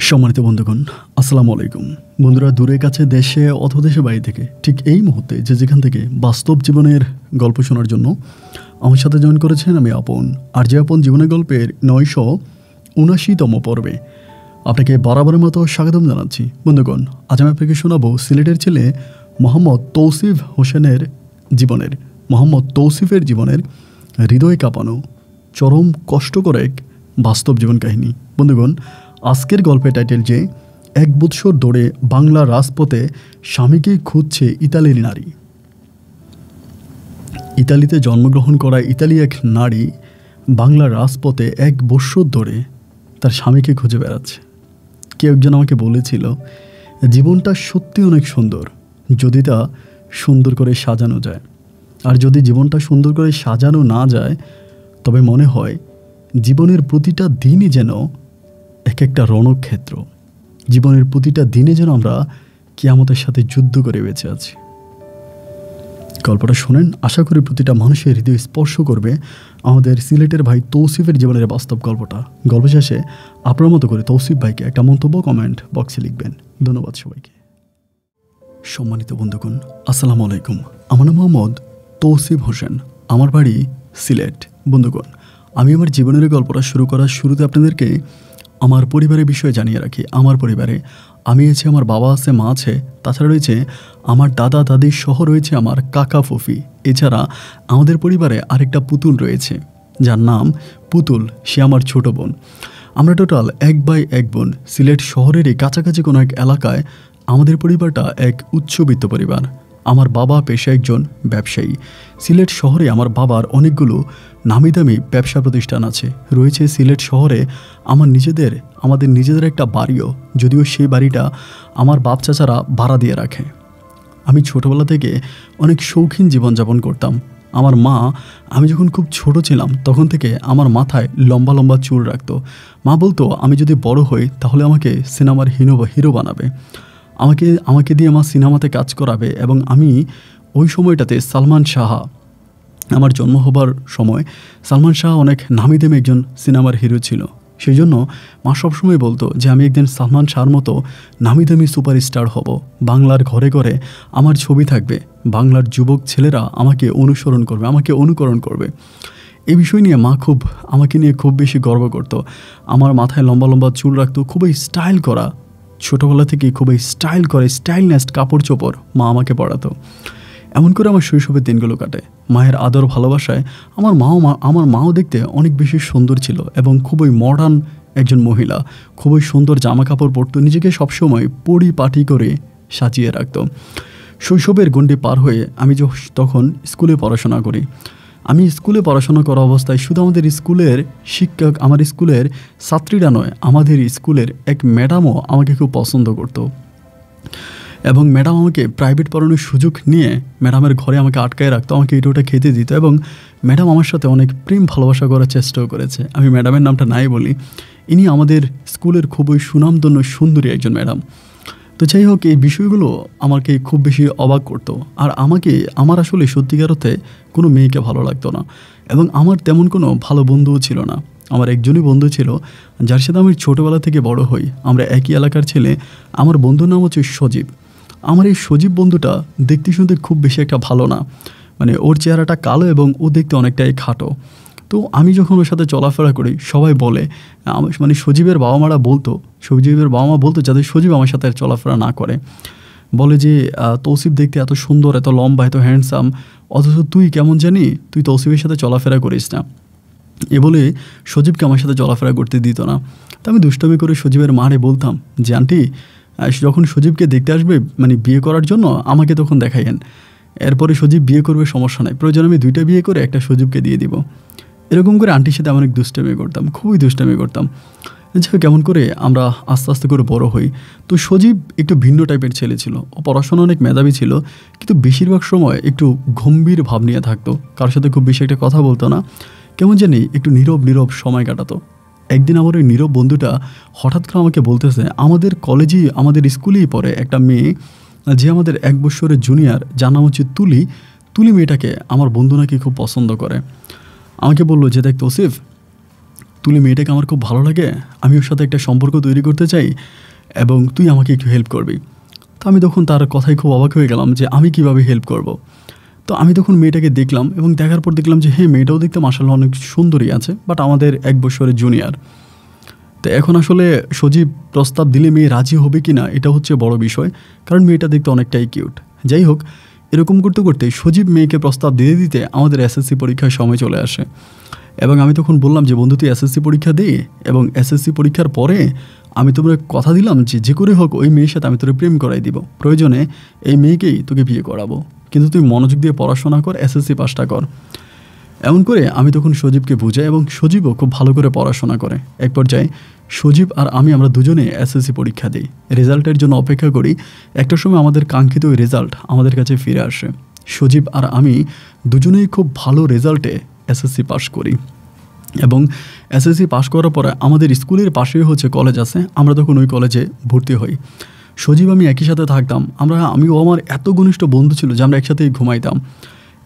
সম্মানিত বন্ধুগণ, আসসালামু আলাইকুম। বন্ধুরা, দূরে কাছে, দেশে অথবা দেশের বাইরে থেকে ঠিক এই মুহূর্তে যে যেখান থেকে বাস্তব জীবনের গল্প শোনার জন্য আমার সাথে জয়েন করেছেন, আমি আপন। আর যে আপন জীবনের গল্পের 979তম পর্বে আপনাকে বরাবরের মতো স্বাগতম জানাচ্ছি। বন্ধুগণ, আজ আমি আপনাকে শোনাবো সিলেটের ছেলে মোহাম্মদ তৌসিফ হোসেনের জীবনের, মোহাম্মদ তৌসিফের জীবনের হৃদয় কাঁপানো চরম কষ্টকর এক বাস্তব জীবন কাহিনী। বন্ধুগণ, আজকের গল্পের টাইটেল যে 1 বৎসর ধরে বাংলা রাজপথে স্বামীকে খুঁজছে ইতালির নারী। ইতালিতে জন্মগ্রহণ করা ইতালি এক নারী বাংলা রাজপথে 1 বৎসর ধরে তার স্বামীকে খুঁজে বেড়াচ্ছে। কেউ একজন আমাকে বলেছিল, জীবনটা সত্যি অনেক সুন্দর যদি তা সুন্দর করে সাজানো যায়, আর যদি জীবনটা সুন্দর করে সাজানো না যায় তবে মনে হয় জীবনের প্রতিটা দিনই যেন এক একটা রণক্ষেত্র। জীবনের প্রতিটা দিনে যেন আমরা কিয়ামতের সাথে যুদ্ধ করে বেঁচে আছি। গল্পটা শোনেন, আশা করি প্রতিটা মানুষের হৃদয় স্পর্শ করবে আমাদের সিলেটের ভাই তৌসিফের জীবনের বাস্তব গল্পটা। গল্প শেষে আপনার মতো করে তৌসিফ ভাইকে একটা মন্তব্য কমেন্ট বক্সে লিখবেন। ধন্যবাদ সবাইকে। সম্মানিত বন্ধুগণ, আসসালামু আলাইকুম। আমার নাম মোহাম্মদ তৌসিফ হোসেন, আমার বাড়ি সিলেট। বন্ধুগণ, আমি আমার জীবনের গল্পটা শুরু করার শুরুতে আপনাদেরকে আমার পরিবারের বিষয়ে জানিয়ে রাখি। আমার পরিবারে আমি আছি, আমার বাবা আছে, মা আছে, তাছাড়া রয়েছে আমার দাদা দাদি সহ রয়েছে আমার কাকা ফুফি। এছাড়া আমাদের পরিবারে আরেকটা পুতুল রয়েছে যার নাম পুতুল, সে আমার ছোট বোন। আমরা টোটাল 1 ভাই 1 বোন। সিলেট শহরেরই কাছাকাছি কোনো এক এলাকায় আমাদের পরিবারটা এক উচ্চবিত্ত পরিবার। আমার বাবা পেশায় একজন ব্যবসায়ী। সিলেট শহরে আমার বাবার অনেকগুলো নামি দামি ব্যবসা প্রতিষ্ঠান আছে। রয়েছে সিলেট শহরে আমাদের নিজেদের একটা বাড়িও, যদিও সেই বাড়িটা আমার বাপ চাচারা ভাড়া দিয়ে রাখে। আমি ছোটোবেলা থেকে অনেক শৌখিন জীবনযাপন করতাম। আমার মা, আমি যখন খুব ছোট ছিলাম তখন থেকে আমার মাথায় লম্বা লম্বা চুল রাখতো। মা বলতো আমি যদি বড় হই তাহলে আমাকে সিনেমার হিরো বানাবে। আমাকে দিয়ে মা সিনেমাতে কাজ করাবে। এবং আমি ওই সময়টাতে সালমান শাহ, আমার জন্ম হবার সময় সালমান শাহ অনেক নামি দামি একজন সিনেমার হিরো ছিল। সেই জন্য মা সবসময় বলতো যে আমি একদিন সালমান শাহর মতো নামি দামি সুপারস্টার হব। বাংলার ঘরে ঘরে আমার ছবি থাকবে, বাংলার যুবক ছেলেরা আমাকে অনুসরণ করবে, আমাকে অনুকরণ করবে। এই বিষয় নিয়ে মা আমাকে নিয়ে খুব বেশি গর্ব করতো। আমার মাথায় লম্বা লম্বা চুল রাখতো, খুবই স্টাইল করা। ছোটোবেলা থেকেই খুবই স্টাইলনেস্ট কাপড় চোপড় মা আমাকে পরাতো। এমন করে আমার শৈশবের দিনগুলো কাটে। মায়ের আদর ভালোবাসায় আমার মাও দেখতে অনেক বেশি সুন্দর ছিল এবং খুবই মডার্ন একজন মহিলা। খুবই সুন্দর জামা কাপড় পরতো, নিজেকে সবসময় পরিপাটি করে সাজিয়ে রাখতো। শৈশবের গণ্ডি পার হয়ে আমি তখন স্কুলে পড়াশোনা করি। আমি স্কুলে পড়াশোনা করা অবস্থায় শুধু আমাদের স্কুলের শিক্ষক, আমার স্কুলের ছাত্রীরা নয়, আমাদের স্কুলের এক ম্যাডামও আমাকে খুব পছন্দ করতো। এবং ম্যাডাম আমাকে প্রাইভেট পড়ানোর সুযোগ নিয়ে ম্যাডামের ঘরে আমাকে আটকায় রাখতো, আমাকে এটা ওটা খেতে দিত। এবং ম্যাডাম আমার সাথে অনেক প্রেম ভালোবাসা করার চেষ্টাও করেছে। আমি ম্যাডামের নামটা নাই বলি, ইনি আমাদের স্কুলের খুবই সুনামধন্য সুন্দরী একজন ম্যাডাম। তো যাই হোক, এই বিষয়গুলো আমাকে খুব বেশি অবাক করতো। আর আমার আসলে সত্যিকার অর্থে কোনো মেয়েকে ভালো লাগতো না, এবং আমার তেমন কোনো ভালো বন্ধুও ছিল না। আমার একজনই বন্ধু ছিল যার সাথে আমি ছোটোবেলা থেকে বড় হই। আমরা একই এলাকার ছেলে। আমার বন্ধুর নাম হচ্ছে সজীব। আমার এই সজীব বন্ধুটা দেখতে শুনতে খুব বেশি একটা ভালো না, মানে ওর চেহারাটা কালো এবং ও দেখতে অনেকটাই খাটো। তো আমি যখন ওর সাথে চলাফেরা করি সবাই বলে, মানে সজীবের বাবা মা বলতো যাতে সজীব আমার সাথে চলাফেরা না করে। বলে যে তৌসিফ দেখতে এত সুন্দর, এত লম্বা, এত হ্যান্ডসাম, অথচ তুই কেমন জানি, তুই তৌসিফের সাথে চলাফেরা করিস না। এ বলে সজীবকে আমার সাথে চলাফেরা করতে দিত না। তো আমি দুষ্টমি করে সজীবের মারে বলতাম যে আন্টি, যখন সজীবকে দেখতে আসবে, মানে বিয়ে করার জন্য, আমাকে তখন দেখাইয়েন। এরপরে সজীব বিয়ে করবে, সমস্যা নাই, প্রয়োজন আমি 2টা বিয়ে করে একটা সজীবকে দিয়ে দিব। এরকম করে আন্টির সাথে অনেক দুষ্টামি করতাম, খুবই দুষ্টামি করতাম। যাই কেমন করে আমরা আস্তে আস্তে করে বড় হই। তো সজীব একটু ভিন্ন টাইপের ছেলে ছিল। ও পড়াশোনা অনেক মেধাবী ছিল, কিন্তু বেশিরভাগ সময় একটু গম্ভীর ভাব নিয়ে থাকতো। কারোর সাথে খুব বেশি একটা কথা বলতো না, কেমন জানি একটু নীরব সময় কাটাতো। একদিন আমার ওই নীরব বন্ধুটা হঠাৎ করে আমাকে বলতেছে, আমাদের স্কুলেই পড়ে একটা মেয়ে, যে আমাদের 1 বছরের জুনিয়র, যার নাম হচ্ছে তুলি মেয়েটাকে আমার বন্ধু নাকি খুব পছন্দ করে। আমাকে বললো যে দেখ তৌসিফ, তুলি মেয়েটাকে আমার খুব ভালো লাগে, আমি ওর সাথে একটা সম্পর্ক তৈরি করতে চাই এবং তুই আমাকে একটু হেল্প করবি। তো আমি তখন তার কথায় খুব অবাক হয়ে গেলাম যে আমি কিভাবে হেল্প করব। তো আমি তখন মেয়েটাকে দেখলাম এবং দেখার পর দেখলাম যে হ্যাঁ, মেয়েটাও দেখতে মাশাআল্লাহ অনেক সুন্দরী আছে, বাট আমাদের 1 বছরের জুনিয়র। তো এখন আসলে সজীব প্রস্তাব দিলে মেয়ে রাজি হবে কি না এটা হচ্ছে বড় বিষয়, কারণ মেয়েটা দেখতে অনেকটাই কিউট। যাই হোক, এরকম করতে করতে সজীব মেয়েকে প্রস্তাব দিতে দিতে আমাদের এসএসসি পরীক্ষার সময় চলে আসে এবং আমি তখন বললাম যে বন্ধু তুই এসএসসি পরীক্ষা দে এবং এসএসসি পরীক্ষার পরে আমি তোমরা কথা দিলাম যে করে হোক ওই মেয়ের সাথে আমি তোরে প্রেম করাই দিব, প্রয়োজনে এই মেয়েকেই তোকে বিয়ে করাবো, কিন্তু তুই মনোযোগ দিয়ে পড়াশোনা কর, এসএসসি পাসটা কর। এমন করে আমি তখন সজীবকে বুঝাই এবং সজীবও খুব ভালো করে পড়াশোনা করে। এক পর্যায়ে সজীব আর আমরা দুজনে এসএসসি পরীক্ষা দিই, রেজাল্টের জন্য অপেক্ষা করি। একটা সময় আমাদের কাঙ্ক্ষিত ওই রেজাল্ট আমাদের কাছে ফিরে আসে। সজীব আর আমি দুজনেই খুব ভালো রেজাল্টে এসএসসি পাস করি এবং এসএসসি পাস করার পরে আমাদের স্কুলের পাশেই হচ্ছে কলেজ আছে, আমরা তখন ওই কলেজে ভর্তি হই। সজীব আমি একই সাথে থাকতাম, আমিও আমার এত ঘনিষ্ঠ বন্ধু ছিল যে আমরা একসাথেই ঘুমাইতাম,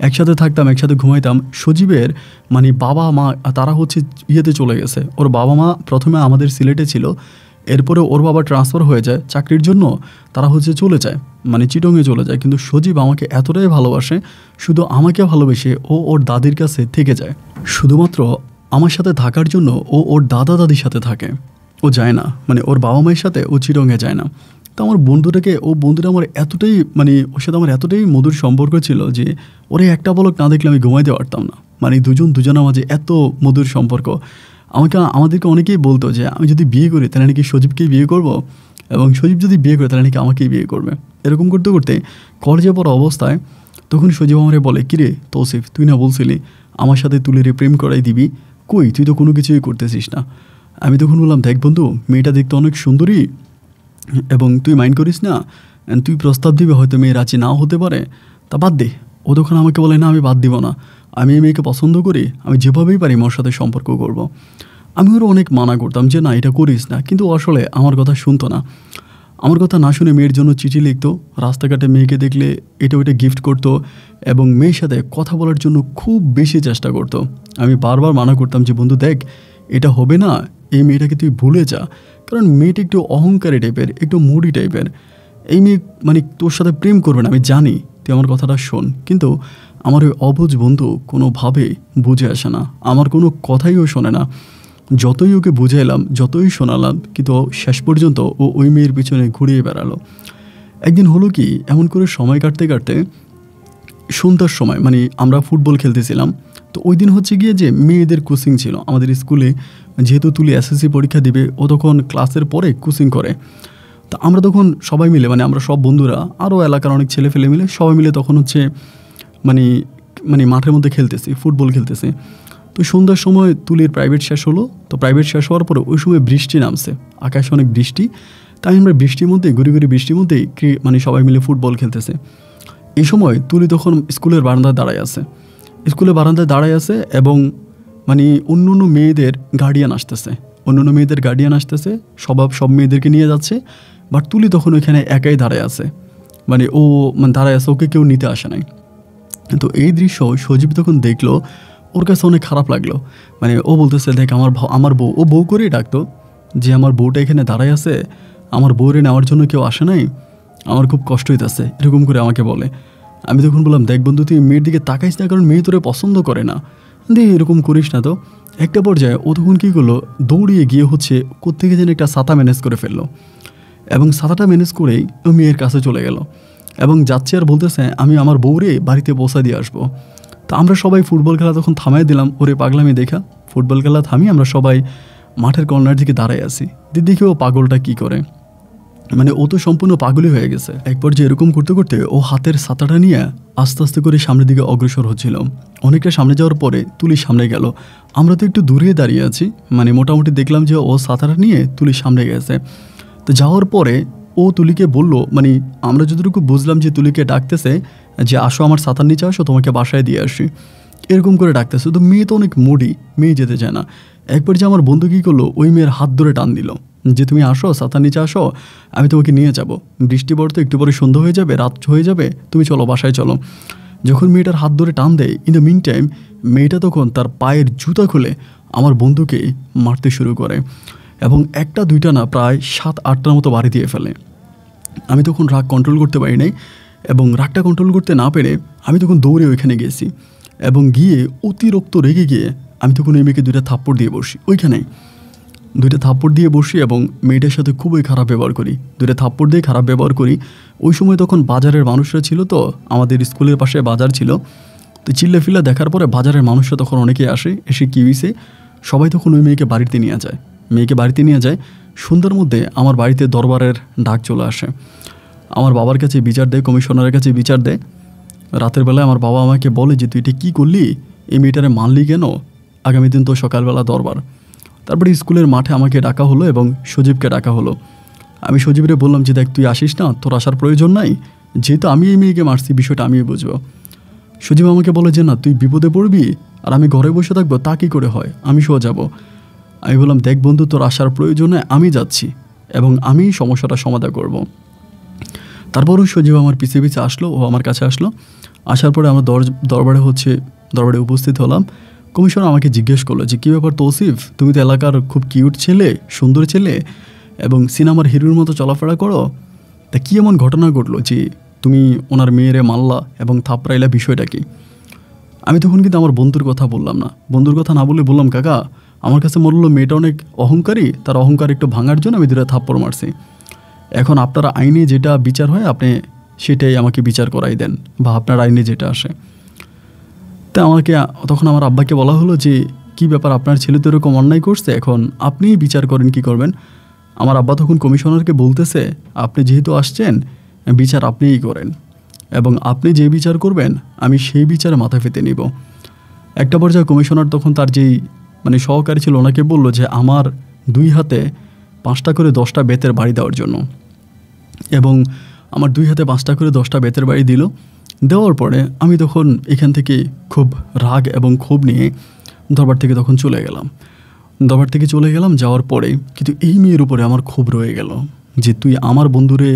একসাথে থাকতাম, একসাথে ঘুমাইতাম। সজীবের মানে বাবা মা তারা হচ্ছে ইয়েতে চলে গেছে, ওর বাবা মা প্রথমে আমাদের সিলেটে ছিল, এরপরে ওর বাবা ট্রান্সফার হয়ে যায় চাকরির জন্য, তারা হচ্ছে চলে যায় মানে চিটংয়ে চলে যায়। কিন্তু সজীব আমাকে এতটাই ভালোবাসে, শুধু আমাকে ভালোবেসে ও ওর দাদির কাছে থেকে যায়, শুধুমাত্র আমার সাথে থাকার জন্য ও ওর দাদা দাদির সাথে থাকে, ও যায় না মানে ওর বাবা মায়ের সাথে ও চিটংয়ে যায় না। তো আমার বন্ধুটা আমার এতটাই মানে ওর সাথে আমার এতটাই মধুর সম্পর্ক ছিল যে ওরে একটা পলক না দেখলে আমি ঘুমাইতে পারতাম না, মানে দুজনের মাঝে এত মধুর সম্পর্ক। আমাদেরকে অনেকেই বলতো যে আমি যদি বিয়ে করি তাহলে নাকি সজীবকেই বিয়ে করব, এবং সজীব যদি বিয়ে করে তাহলে নাকি আমাকেই বিয়ে করবে। এরকম করতে করতে কলেজে পড়া অবস্থায় তখন সজীব আমারে বলে, কিরে তৌসিফ, তুই না বলছিলি আমার সাথে তুলিরে প্রেম করাই দিবি, কই তুই তো কোনো কিছুই করতেছিস না। আমি তখন বললাম, দেখ বন্ধু, মেয়েটা দেখতে অনেক সুন্দরী এবং তুই মাইন্ড করিস না, তুই প্রস্তাব দিবি, হয়তো মেয়ে রাজি নাও হতে পারে, তা বাদ দে। ও তখন আমাকে বলে, না আমি বাদ দিব না, আমি এই মেয়েকে পছন্দ করি, আমি যেভাবেই পারি ওর সাথে সম্পর্ক করব। আমি ওরও অনেক মানা করতাম যে না এটা করিস না, কিন্তু আসলে আমার কথা শুনতো না। আমার কথা না শুনে মেয়ের জন্য চিঠি লিখতো, রাস্তাঘাটে মেয়েকে দেখলে এটা ওইটা গিফট করতো এবং মেয়ের সাথে কথা বলার জন্য খুব বেশি চেষ্টা করতো। আমি বারবার মানা করতাম যে বন্ধু দেখ, এটা হবে না, এই মেয়েটাকে তুই ভুলে যা, কারণ মেয়েটা একটু অহংকারী টাইপের, একটু মুডি টাইপের, এই মেয়ে মানে তোর সাথে প্রেম করবে না, আমি জানি, তুই আমার কথাটা শোন। কিন্তু আমার ওই অবুঝ বন্ধু কোনোভাবেই বুঝে আসে না, আমার কোনো কথাইও শোনে না। যতই ওকে বুঝাইলাম, যতই শোনালাম, কিন্তু শেষ পর্যন্ত ও ওই মেয়ের পিছনে ঘুরিয়ে বেড়ালো। একদিন হলো কি, এমন করে সময় কাটতে কাটতে সন্ধ্যার সময় মানে আমরা ফুটবল খেলতেছিলাম, তো ওই দিন হচ্ছে গিয়ে যে মেয়েদের কোচিং ছিল আমাদের স্কুলে, যেহেতু তুলি এসএসসি পরীক্ষা দিবে, ও তখন ক্লাসের পরে কোচিং করে। তো আমরা তখন সবাই মিলে মানে আমরা সব বন্ধুরা আরও এলাকার অনেক ছেলে ফেলে মিলে সবাই মিলে তখন হচ্ছে মানে মানে মাঠের মধ্যে খেলতেছি, ফুটবল খেলতেছি। তো সন্ধ্যার সময় তুলির প্রাইভেট শেষ হলো, তো প্রাইভেট শেষ হওয়ার পরে ওই সময় বৃষ্টি নামছে, আকাশে অনেক বৃষ্টি, তাই আমরা বৃষ্টির মধ্যে ঘুরে বৃষ্টির মধ্যেই মানে সবাই মিলে ফুটবল খেলতেছে। এই সময় তুলি তখন স্কুলের বারান্দায় দাঁড়ায় আছে এবং মানে অন্য মেয়েদের গার্ডিয়ান আসতেছে, সব মেয়েদেরকে নিয়ে যাচ্ছে, বাট তুলি তখন ওইখানে একাই দাঁড়ায় আছে, মানে দাঁড়ায় আছে, ওকে কেউ নিতে আসে নাই। তো এই দৃশ্য সজীব তখন দেখলো, ওর কাছে অনেক খারাপ লাগলো। মানে ও বলতেছে, দেখ আমার বউ, ও বউ করেই ডাকতো যে আমার বউটা এখানে দাঁড়ায় আছে, আমার বউরে নেওয়ার জন্য কেউ আসে নাই, আমার খুব কষ্ট হইতেছে, এরকম করে আমাকে বলে। আমি তখন বললাম, দেখ বন্ধু, তুই মেয়ের দিকে তাকাইস না, কারণ মেয়ে তোরে পছন্দ করে না, এরকম করিস না। তো একটা পর্যায়ে ও তখন কী করলো, দৌড়িয়ে গিয়ে হচ্ছে কোত্থেকে যেন একটা ছাতা ম্যানেজ করে ফেললো এবং ছাতাটা ম্যানেজ করেই ও মেয়ের কাছে চলে গেল এবং যাচ্ছে আর বলতেছে, আমি আমার বউরে বাড়িতে পৌঁছা দিয়ে আসবো। তো আমরা সবাই ফুটবল খেলা তখন থামাই দিলাম, ওরে পাগলামি দেখা ফুটবল খেলা থামিয়ে আমরা সবাই মাঠের কর্নার দিকে দাঁড়াই আছি, দেখি ও পাগলটা কি করে, মানে ও তো সম্পূর্ণ পাগলই হয়ে গেছে। এক পর্যায়ে এরকম করতে করতে ও হাতের ছাতাটা নিয়ে আস্তে আস্তে করে সামনের দিকে অগ্রসর হচ্ছিল। অনেকটা সামনে যাওয়ার পরে তুলি সামনে গেল, আমরা তো একটু দূরে দাঁড়িয়ে আছি, মানে মোটামুটি দেখলাম যে ও ছাতাটা নিয়ে তুলি সামনে গেছে। তো যাওয়ার পরে ও তুলিকে বলল, মানে আমরা যতটুকু বুঝলাম যে তুলিকে ডাকতেছে যে আসো আমার ছাতার নিচে আসো, তোমাকে বাসায় দিয়ে আসি, এরকম করে ডাকতেছে। তো মেয়ে তো অনেক মুডি, মেয়ে যেতে চায় না। একবার যে আমার বন্ধু কী করলো, ওই মেয়ের হাত ধরে টান দিল যে তুমি আসো, ছাতার নিচে আসো, আমি তোমাকে নিয়ে যাব, বৃষ্টি পড়তো, একটু পরে সন্ধ্যা হয়ে যাবে, রাত হয়ে যাবে, তুমি চলো বাসায় চলো। যখন মেয়েটার হাত ধরে টান দেয়, ইন দ্য মিন টাইম মেয়েটা তখন তার পায়ের জুতা খুলে আমার বন্ধুকে মারতে শুরু করে এবং একটা দুইটা না প্রায় 7-8টার মতো বাড়ি দিয়ে ফেলে। আমি তখন রাগ কন্ট্রোল করতে পারি নাই এবং রাগটা কন্ট্রোল করতে না পেরে আমি তখন দৌড়ে ওইখানে গেছি এবং গিয়ে অতিরিক্ত রেগে গিয়ে আমি তখন ওই মেয়েকে 2টা থাপ্পড় দিয়ে বসি। ওইখানেই 2টা থাপ্পড় দিয়ে বসি এবং মেয়েটার সাথে খুবই খারাপ ব্যবহার করি। 2টা থাপ্পড় দিয়ে খারাপ ব্যবহার করি। ওই সময় তখন বাজারের মানুষরা ছিল, তো আমাদের স্কুলের পাশে বাজার ছিল, তো চিল্লাফিল্লা দেখার পরে বাজারের মানুষরা তখন অনেকেই আসে, এসে কী হয়েছে সবাই তখন ওই মেয়েকে বাড়িতে নিয়ে যায়। সন্ধ্যার মধ্যে আমার বাড়িতে দরবারের ডাক চলে আসে। আমার বাবার কাছে বিচার দেয়, কমিশনারের কাছে বিচার দেয়। রাতের বেলায় আমার বাবা আমাকে বলে যে তুই এটা কী করলি, এই মেয়েটারে মানলি কেন, আগামী দিন তো সকালবেলা দরবার। তারপরে স্কুলের মাঠে আমাকে ডাকা হলো এবং সজীবকে ডাকা হলো। আমি সজীবরে বললাম যে দেখ তুই আসিস না, তোর আসার প্রয়োজন নাই, যেহেতু আমি এই মেয়েকে মারছি বিষয়টা আমিও বুঝবো। সজীব আমাকে বলে যে না তুই বিপদে পড়বি আর আমি ঘরে বসে থাকবো, তা কী করে হয়, আমি সহ যাব। আমি বললাম দেখ বন্ধু তোর আসার প্রয়োজনে আমি যাচ্ছি এবং আমি সমস্যাটা সমাধান করব। তারপরও সজীব আমার পিছিয়ে পিছিয়ে আসলো, ও আমার কাছে আসলো। আসার পরে আমরা দরবারে উপস্থিত হলাম। কমিশনার আমাকে জিজ্ঞেস করলো যে কী ব্যাপার তৌসিফ, তুমি তো এলাকার খুব কিউট ছেলে, সুন্দর ছেলে এবং সিনেমার হিরোর মতো চলাফেরা করো, তা কী এমন ঘটনা ঘটলো যে তুমি ওনার মেয়েরে মারলা এবং থাপড়াইলা, বিষয়টা কি? আমি তখন কিন্তু আমার বন্ধুর কথা বললাম না, বন্ধুর কথা না বলে বললাম কাকা আমার কাছে মনে হলো মেয়েটা অনেক অহংকারী, তার অহংকার একটু ভাঙার জন্য আমি 2টা থাপ্পড় মারছি। এখন আপনারা আইনে যেটা বিচার হয় আপনি সেটাই আমাকে বিচার করাই দেন, বা আপনার আইনে যেটা আসে। তা তখন আমার আব্বাকে বলা হলো যে কী ব্যাপার, আপনার ছেলে তো এরকম অন্যায় করছে, এখন আপনিই বিচার করেন, কি করবেন। আমার আব্বা তখন কমিশনারকে বলতেছে আপনি যেহেতু আসছেন বিচার আপনিই করেন এবং আপনি যে বিচার করবেন আমি সেই বিচারে মাথা পেতে নিব। একটা পর্যায়ে কমিশনার তখন তার যেই সহকারী ছিল ওনাকে বলল যে আমার 2 হাতে 5টা করে 10টা বেতের বাড়ি দেওয়ার জন্য, এবং আমার 2 হাতে 5টা করে 10টা বেতের বাড়ি দিল। দেওয়ার পরে আমি তখন এখান থেকে খুব রাগ এবং ক্ষোভ নিয়ে দরবার থেকে তখন চলে গেলাম। যাওয়ার পরে কিন্তু এই মেয়ের উপরে আমার ক্ষোভ রয়ে গেল যে তুই আমার বন্ধুরে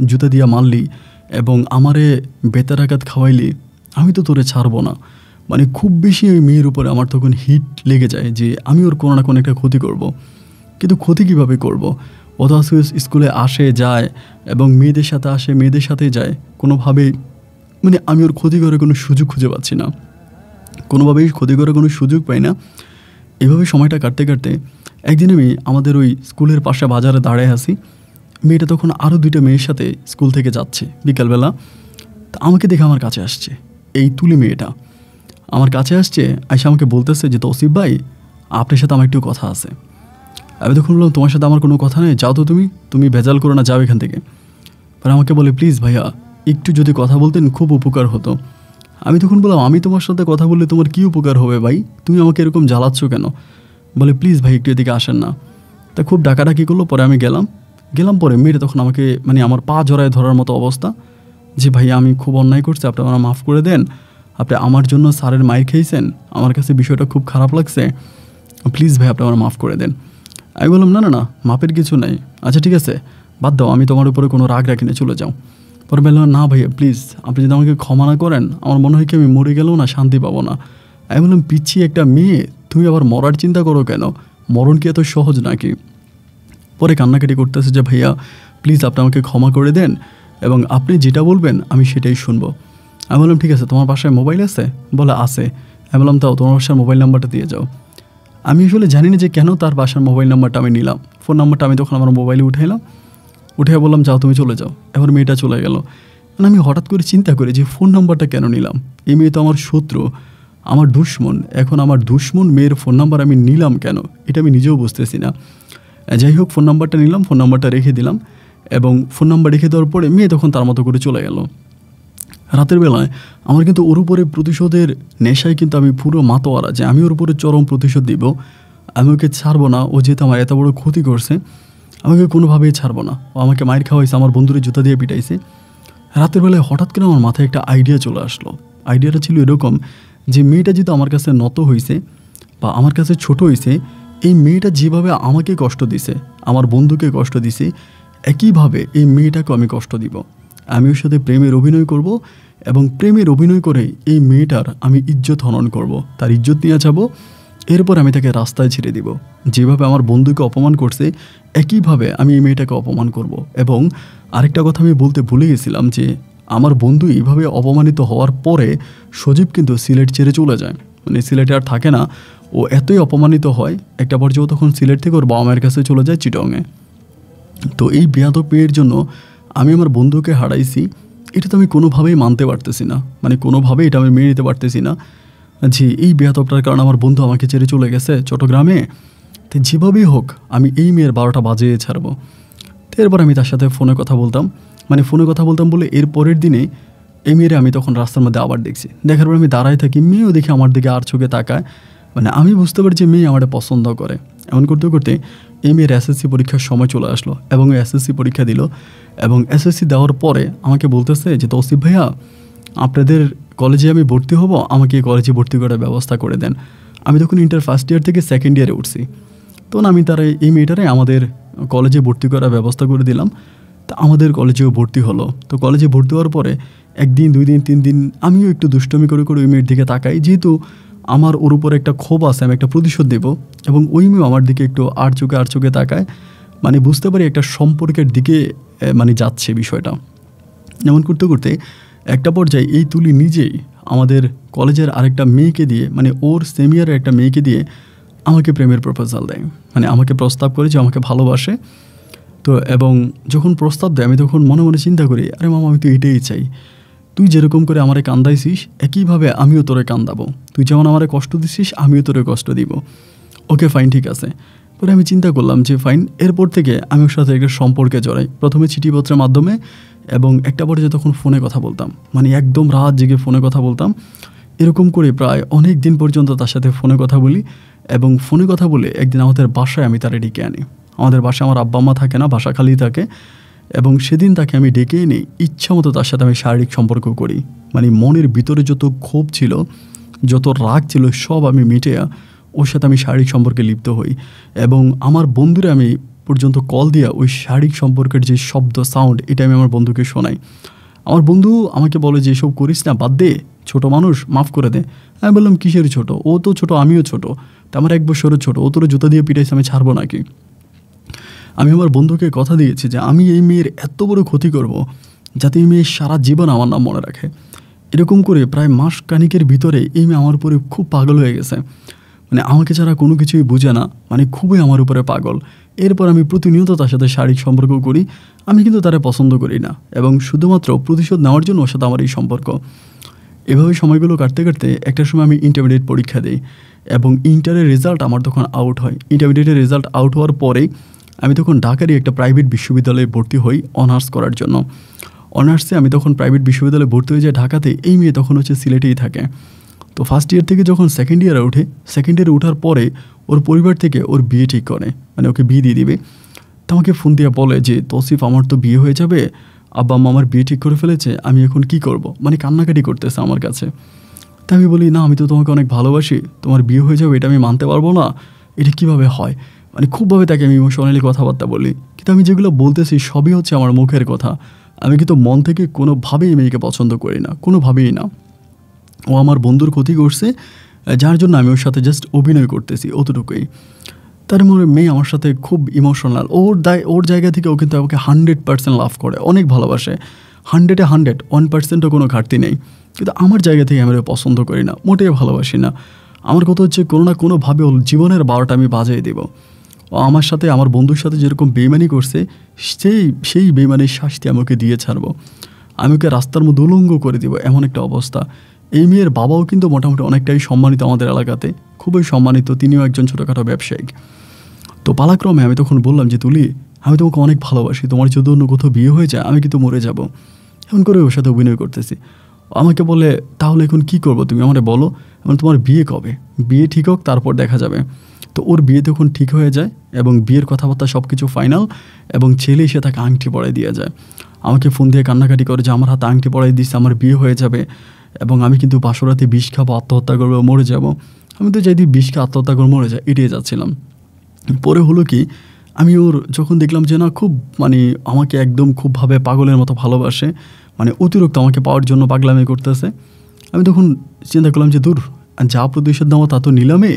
জুতা দিয়া মারলি এবং আমারে বেতের আঘাত খাওয়াইলি, আমি তো তোরে ছাড়বো না। খুব বেশি ওই মেয়ের উপরে আমার তখন হিট লেগে যায় যে আমি ওর কোনো না কোনো একটা ক্ষতি করব। কিন্তু ক্ষতি কীভাবে করব? ও তো স্কুলে আসে যায় এবং মেয়েদের সাথে আসে, মেয়েদের সাথে যায়, কোনোভাবেই আমি ওর ক্ষতি করার কোনো সুযোগ খুঁজে পাচ্ছি না, কোনোভাবেই ক্ষতি করার কোনো সুযোগ পাই না। এভাবে সময়টা কাটতে কাটতে একদিন আমি আমাদের ওই স্কুলের পাশে বাজারে দাঁড়ায় আছি। মেয়েটা তখন আরও 2টা মেয়ের সাথে স্কুল থেকে যাচ্ছে বিকালবেলা। তা আমাকে দেখে আমার কাছে আসছে, এই তুলি মেয়েটা আমার কাছে আসছে, আইসা আমাকে বলতেছে যে তৌসিফ ভাই আপনার সাথে আমার একটু কথা আছে। আমি তখন বললাম তোমার সাথে আমার কোনো কথা নেই, যাও তো তুমি ভেজাল করো না, যাও এখান থেকে। পরে আমাকে বলে প্লিজ ভাইয়া একটু যদি কথা বলতেন খুব উপকার হতো। আমি তখন বললাম আমি তোমার সাথে কথা বললে তোমার কী উপকার হবে ভাই, তুমি আমাকে এরকম জ্বালাচ্ছ কেন? বলে প্লিজ ভাই একটু এদিকে আসেন না। তা খুব ডাকাডাকি করলো। পরে আমি গেলাম পরে মেয়েটা তখন আমাকে আমার পা জড়ায় ধরার মতো অবস্থা যে ভাইয়া আমি খুব অন্যায় করছি, আপনি আমার মাফ করে দেন, আপনি আমার জন্য স্যারের মাইর খেয়েছেন, আমার কাছে বিষয়টা খুব খারাপ লাগছে, প্লিজ ভাই আপনি আমার মাফ করে দেন। আমি বললাম না মাপের কিছু নাই, আচ্ছা ঠিক আছে বাদ দাও, আমি তোমার উপরে কোনো রাগ রাখি না, চলে যাও। পরে বললাম না ভাইয়া প্লিজ আপনি যদি আমাকে ক্ষমা না করেন আমার মনে হয় কি আমি মরে গেলেও না শান্তি পাবো না। আমি বললাম পিচ্ছি একটা মেয়ে, তুমি আবার মরার চিন্তা করো কেন, মরণ কি এত সহজ নাকি? পরে কান্নাকাটি করতেছে যে ভাইয়া প্লিজ আপনি আমাকে ক্ষমা করে দেন এবং আপনি যেটা বলবেন আমি সেটাই শুনবো। আমি বললাম ঠিক আছে তোমার বাসায় মোবাইল আছে? বলে আছে। আমি বললাম তাও তোমার বাসার মোবাইল নাম্বারটা দিয়ে যাও। আমি আসলে জানি না যে কেন তার বাসার মোবাইল নাম্বারটা আমি নিলাম, ফোন নাম্বারটা আমি তখন আমার মোবাইলে উঠে বললাম যাও তুমি চলে যাও। এবার মেয়েটা চলে গেল। আমি হঠাৎ করে চিন্তা করি যে ফোন নাম্বারটা কেন নিলাম, এই মেয়ে তো আমার শত্রু, আমার দুশ্মন, এখন আমার দুশ্মন মেয়ের ফোন নাম্বার আমি নিলাম কেন, এটা আমি নিজেও বুঝতেছি না। যাই হোক ফোন নাম্বারটা নিলাম, ফোন নাম্বারটা রেখে দিলাম এবং ফোন নাম্বার রেখে দেওয়ার পরে মেয়ে তখন তার মতো করে চলে গেল। রাতের বেলায় আমার কিন্তু ওর উপরে প্রতিশোধের নেশায় কিন্তু আমি পুরো মাতোয়ারা যে আমি ওর উপরে চরম প্রতিশোধ দিব, আমি ওকে ছাড়বো না। ও যেহেতু আমার এত বড় ক্ষতি করছে আমাকে কোনোভাবেই ছাড়বো না। ও আমাকে মাইর খাওয়াইছে, আমার বন্ধুরে জুতা দিয়ে পিটাইছে। রাতের বেলায় হঠাৎ করে আমার মাথায় একটা আইডিয়া চলে আসলো। আইডিয়াটা ছিল এরকম যে মেয়েটা যেহেতু আমার কাছে নত হয়েছে বা আমার কাছে ছোট হয়েছে, এই মেয়েটা যেভাবে আমাকে কষ্ট দিছে, আমার বন্ধুকে কষ্ট দিছে, একইভাবে এই মেয়েটাকেও আমি কষ্ট দিব। আমি ওর সাথে প্রেমের অভিনয় করব এবং প্রেমের অভিনয় করে এই মেয়েটার আমি ইজ্জত হনন করব, তার ইজ্জত নিয়ে যাব। এরপর আমি তাকে রাস্তায় ছেড়ে দিব। যেভাবে আমার বন্ধুকে অপমান করছে একইভাবে আমি এই মেয়েটাকে অপমান করব। এবং আরেকটা কথা আমি বলতে ভুলে গেছিলাম যে আমার বন্ধু এইভাবে অপমানিত হওয়ার পরে সজীব কিন্তু সিলেট ছেড়ে চলে যায়, মানে সিলেটে আর থাকে না। ও এতই অপমানিত হয় একটা পর্যায়ে তখন সিলেট থেকে ওর বাবা মায়ের কাছে চলে যায় চিটংয়ে। তো এই বেয়াদব মেয়ের জন্য আমি আমার বন্ধুকে হারাইছি, এটা তো আমি কোনোভাবেই মানতে পারতেছি না, মানে কোনোভাবেই এটা আমি মেনে নিতে পারতেছি না যে এই বেয়াদবটার কারণে আমার বন্ধু আমাকে ছেড়ে চলে গেছে চট্টগ্রামে। তো যেভাবেই হোক আমি এই মেয়ের 12টা বাজিয়ে ছাড়বো। তো এরপর আমি তার সাথে ফোনে কথা বলতাম, মানে ফোনে কথা বলতাম বলে এর পরের দিনে এই মেয়েরে আমি তখন রাস্তার মধ্যে আবার দেখছি। দেখার পর আমি দাঁড়ায় থাকি, মেয়েও দেখে আমার দিকে আর চোখে তাকায়, মানে আমি বুঝতে পারি যে মেয়ে আমাকে পছন্দ করে। এমন করতে করতে এই মেয়ের এসএসসি পরীক্ষার সময় চলে আসলো এবং এসএসসি পরীক্ষা দিল। এবং এসএসসি দেওয়ার পরে আমাকে বলতেছে যে তৌসিফ ভাইয়া, আপনাদের কলেজে আমি ভর্তি হব, আমাকে এই কলেজে ভর্তি করার ব্যবস্থা করে দেন। আমি তখন ইন্টার ফার্স্ট ইয়ার থেকে সেকেন্ড ইয়ারে উঠছি। তখন আমি তারা এই মেয়েটারে আমাদের কলেজে ভর্তি করার ব্যবস্থা করে দিলাম। তা আমাদের কলেজেও ভর্তি হলো। তো কলেজে ভর্তি হওয়ার পরে 1 দিন 2 দিন 3 দিন আমিও একটু দুষ্টমি করে করে ওই মেয়ের দিকে তাকাই, যেহেতু আমার ওর উপরে একটা ক্ষোভ আছে, আমি একটা প্রতিশোধ দেব। এবং ওই মেয়েও আমার দিকে একটু আর চোখে তাকায়, মানে বুঝতে পারি একটা সম্পর্কের দিকে মানে যাচ্ছে বিষয়টা। এমন করতে করতে একটা পর্যায়ে এই তুলি নিজেই আমাদের কলেজের আরেকটা মেয়েকে দিয়ে, মানে ওর সেমিয়ারের একটা মেয়েকে দিয়ে আমাকে প্রেমের প্রপোজাল দেয়, মানে আমাকে প্রস্তাব করে যে আমাকে ভালোবাসে। তো এবং যখন প্রস্তাব দেয় আমি তখন মনে মনে চিন্তা করি, আরে মামা আমি তো এটাই চাই, তুই যেরকম করে আমারে কান্দাইছিস একইভাবে আমিও তোরে কান্দাবো, তুই যেমন আমারে কষ্ট দিছিস আমিও তোরে কষ্ট দিব। ওকে ফাইন, ঠিক আছে। পরে আমি চিন্তা করলাম যে ফাইন, এরপর থেকে আমি ওর সাথে একটা সম্পর্কে জড়াই, প্রথমে চিঠিপত্রের মাধ্যমে এবং একটা পর্যায়ে তখন ফোনে কথা বলতাম, মানে একদম রাত জেগে ফোনে কথা বলতাম। এরকম করে প্রায় অনেক দিন পর্যন্ত তার সাথে ফোনে কথা বলি। এবং ফোনে কথা বলে একদিন আমাদের বাসায় আমি তারে ডেকে আনি। আমাদের বাসায় আমার আব্বা আম্মা থাকে না, বাসা খালি থাকে। এবং সেদিন তাকে আমি ডেকে এনে ইচ্ছা মতো তার সাথে আমি শারীরিক সম্পর্ক করি, মানে মনের ভিতরে যত ক্ষোভ ছিল, যত রাগ ছিল সব আমি মিটে ওর সাথে আমি শারীরিক সম্পর্কে লিপ্ত হই। এবং আমার বন্ধুরে আমি পর্যন্ত কল দিয়া ওই শারীরিক সম্পর্কের যে শব্দ সাউন্ড এটা আমি আমার বন্ধুকে শোনাই। আমার বন্ধু আমাকে বলে যে এসব করিস না, বাদ দে, ছোট মানুষ, মাফ করে দে। আমি বললাম কিসের ছোট, ও তো ছোট আমিও ছোট, তা আমার 1 বছরের ছোট, ও তোর জুতা দিয়ে পিটাইছে আমি ছাড়বো নাকি। আমি আমার বন্ধুকে কথা দিয়েছি যে আমি এই মেয়ের এত বড় ক্ষতি করব যাতে এই মেয়ে সারা জীবন আমার নাম মনে রাখে। এরকম করে প্রায় মাস খানিকের ভিতরে এই মেয়ে আমার উপরে খুব পাগল হয়ে গেছে, মানে আমাকে ছাড়া কোনো কিছুই বুঝে না, মানে খুবই আমার উপরে পাগল। এরপর আমি প্রতিনিয়ত তার সাথে শারীরিক সম্পর্ক করি। আমি কিন্তু তারা পছন্দ করি না এবং শুধুমাত্র প্রতিশোধ নেওয়ার জন্য ওর সাথে আমার এই সম্পর্ক। এভাবে সময়গুলো কাটতে কাটতে একটা সময় আমি ইন্টারমিডিয়েট পরীক্ষা দিই এবং ইন্টারের রেজাল্ট আমার তখন আউট হয়। ইন্টারমিডিয়েটের রেজাল্ট আউট হওয়ার পরেই আমি তখন ঢাকারই একটা প্রাইভেট বিশ্ববিদ্যালয়ে ভর্তি হই অনার্স করার জন্য। অনার্সে আমি তখন প্রাইভেট বিশ্ববিদ্যালয়ে ভর্তি হয়ে যাই ঢাকাতে। এই মেয়ে তখন হচ্ছে সিলেটেই থাকে। তো ফার্স্ট ইয়ার থেকে যখন সেকেন্ড ইয়ারে ওঠে, সেকেন্ড ইয়ারে ওঠার পরে ওর পরিবার থেকে ওর বিয়ে ঠিক করে, মানে ওকে বিয়ে দিয়ে দিবে। তো আমাকে ফোন দিয়ে বলে যে তৌসিফ আমার তো বিয়ে হয়ে যাবে, আব্বা আম্মা আমার বিয়ে ঠিক করে ফেলেছে, আমি এখন কি করব, মানে কান্নাকাটি করতেছে আমার কাছে। তা আমি বলি না, আমি তো তোমাকে অনেক ভালোবাসি, তোমার বিয়ে হয়ে যাবে এটা আমি মানতে পারবো না, এটা কীভাবে হয়, মানে খুবভাবে তাকে আমি ইমোশনালি কথাবার্তা বলি। কিন্তু আমি যেগুলো বলতেছি সবই হচ্ছে আমার মুখের কথা, আমি কিন্তু মন থেকে কোনোভাবেই মেয়েকে পছন্দ করি না, কোনোভাবেই না। ও আমার বন্ধুর ক্ষতি করছে, যার জন্য আমি ওর সাথে জাস্ট অভিনয় করতেছি, অতটুকুই। তার মনে মেয়ে আমার সাথে খুব ইমোশনাল, ওর জায়গা থেকে ও কিন্তু আমাকে 100% লাভ করে, অনেক ভালোবাসে, 100-এ 100, 1%ও কোনো ঘাটতি নেই। কিন্তু আমার জায়গা থেকে আমি পছন্দ করি না, মোটেই ভালোবাসি না। আমার কথা হচ্ছে কোনো না কোনোভাবে ওর জীবনের 12টা আমি বাজিয়ে দেব। ও আমার সাথে, আমার বন্ধুর সাথে যেরকম বেইমানি করছে সেই বেইমানির শাস্তি আমাকে দিয়ে ছাড়বো। আমি ওকে রাস্তার মধ্যে উলঙ্গ করে দেবো, এমন একটা অবস্থা। এই মেয়ের বাবাও কিন্তু মোটামুটি অনেকটাই সম্মানিত আমাদের এলাকাতে, খুবই সম্মানিত, তিনিও একজন ছোটোখাটো ব্যবসায়িক। তো পালাক্রমে আমি তখন বললাম যে তুলি, আমি তোমাকে অনেক ভালোবাসি, তোমার যদি অন্য কোথাও বিয়ে হয়ে যায় আমি কিন্তু মরে যাব। এমন করে ওর সাথে অভিনয় করতেছি। আমাকে বলে তাহলে এখন কি করবো তুমি আমাকে বলো, এবং তোমার বিয়ে কবে, বিয়ে ঠিক হোক তারপর দেখা যাবে। তো ওর বিয়ে তখন ঠিক হয়ে যায় এবং বিয়ের কথাবার্তা সব কিছু ফাইনাল, এবং ছেলে এসে তাকে আংটি পরাই দিয়ে যায়। আমাকে ফোন দিয়ে কান্নাকাটি করে যে আমার হাতে আংটি পরাই দিচ্ছে, আমার বিয়ে হয়ে যাবে এবং আমি কিন্তু বাসরাতে বিষ খাবো, আত্মহত্যা করবো, মরে যাব। আমি তো চাইদি বিষকে আত্মহত্যা করে মরে যায়, এড়িয়ে যাচ্ছিলাম। পরে হলো কি, আমি ওর যখন দেখলাম যে না খুব মানে আমাকে একদম খুবভাবে পাগলের মতো ভালোবাসে, মানে অতিরিক্ত আমাকে পাওয়ার জন্য পাগলামি করতেছে। আমি তখন চিন্তা করলাম যে দূর, যা প্রতিশোধ নেওয়া তা তো নিলামে,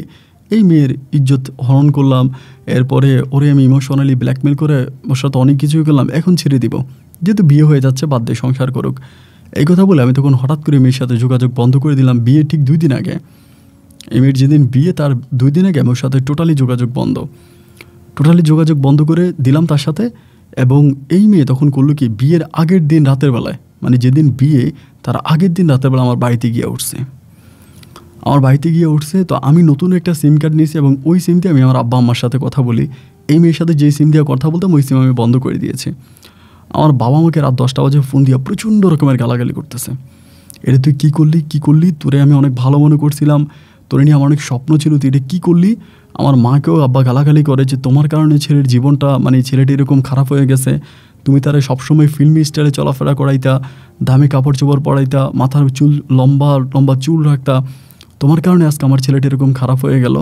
এই মেয়ের ইজ্জত হরণ করলাম, এরপরে ওরে আমি ইমোশনালি ব্ল্যাকমেল করে ওর সাথে অনেক কিছুই করলাম, এখন ছেড়ে দিব, যেহেতু বিয়ে হয়ে যাচ্ছে বাদ দিয়ে সংসার করুক। এই কথা বলে আমি তখন হঠাৎ করে মেয়ের সাথে যোগাযোগ বন্ধ করে দিলাম। বিয়ে ঠিক 2 দিন আগে, এই মেয়ের যেদিন বিয়ে তার 2 দিন আগে আমার সাথে টোটালি যোগাযোগ বন্ধ করে দিলাম তার সাথে। এবং এই মেয়ে তখন করলো কি, বিয়ের আগের দিন রাতের বেলায়, মানে যেদিন বিয়ে তার আগের দিন রাতের বেলা আমার বাড়িতে গিয়ে উঠছে। তো আমি নতুন একটা সিম কার্ড নিয়েছি এবং ওই সিম দিয়ে আমি আমার আব্বা আম্মার সাথে কথা বলি। এই মেয়ের সাথে যেই সিম দিয়ে কথা বলতাম ওই সিম আমি বন্ধ করে দিয়েছি। আমার বাবা আমাকে রাত 10টা বাজে ফোন দিয়ে প্রচণ্ড রকমের গালাগালি করতেছে। এটা তুই কী করলি, তোরে আমি অনেক ভালো মনে করছিলাম, তোরে নিয়ে আমার অনেক স্বপ্ন ছিল, তুই এটা কী করলি। আমার মাকেও আব্বা গালাগালি করে যে তোমার কারণে ছেলের জীবনটা, মানে ছেলেটি এরকম খারাপ হয়ে গেছে, তুমি তারা সবসময় ফিল্মি স্টাইলে চলাফেরা করাইতা, দামি কাপড় চোপড় পরাইতা, মাথার চুল লম্বা চুল রাখতা, তোমার কারণে আজকে আমার ছেলেটি এরকম খারাপ হয়ে গেল।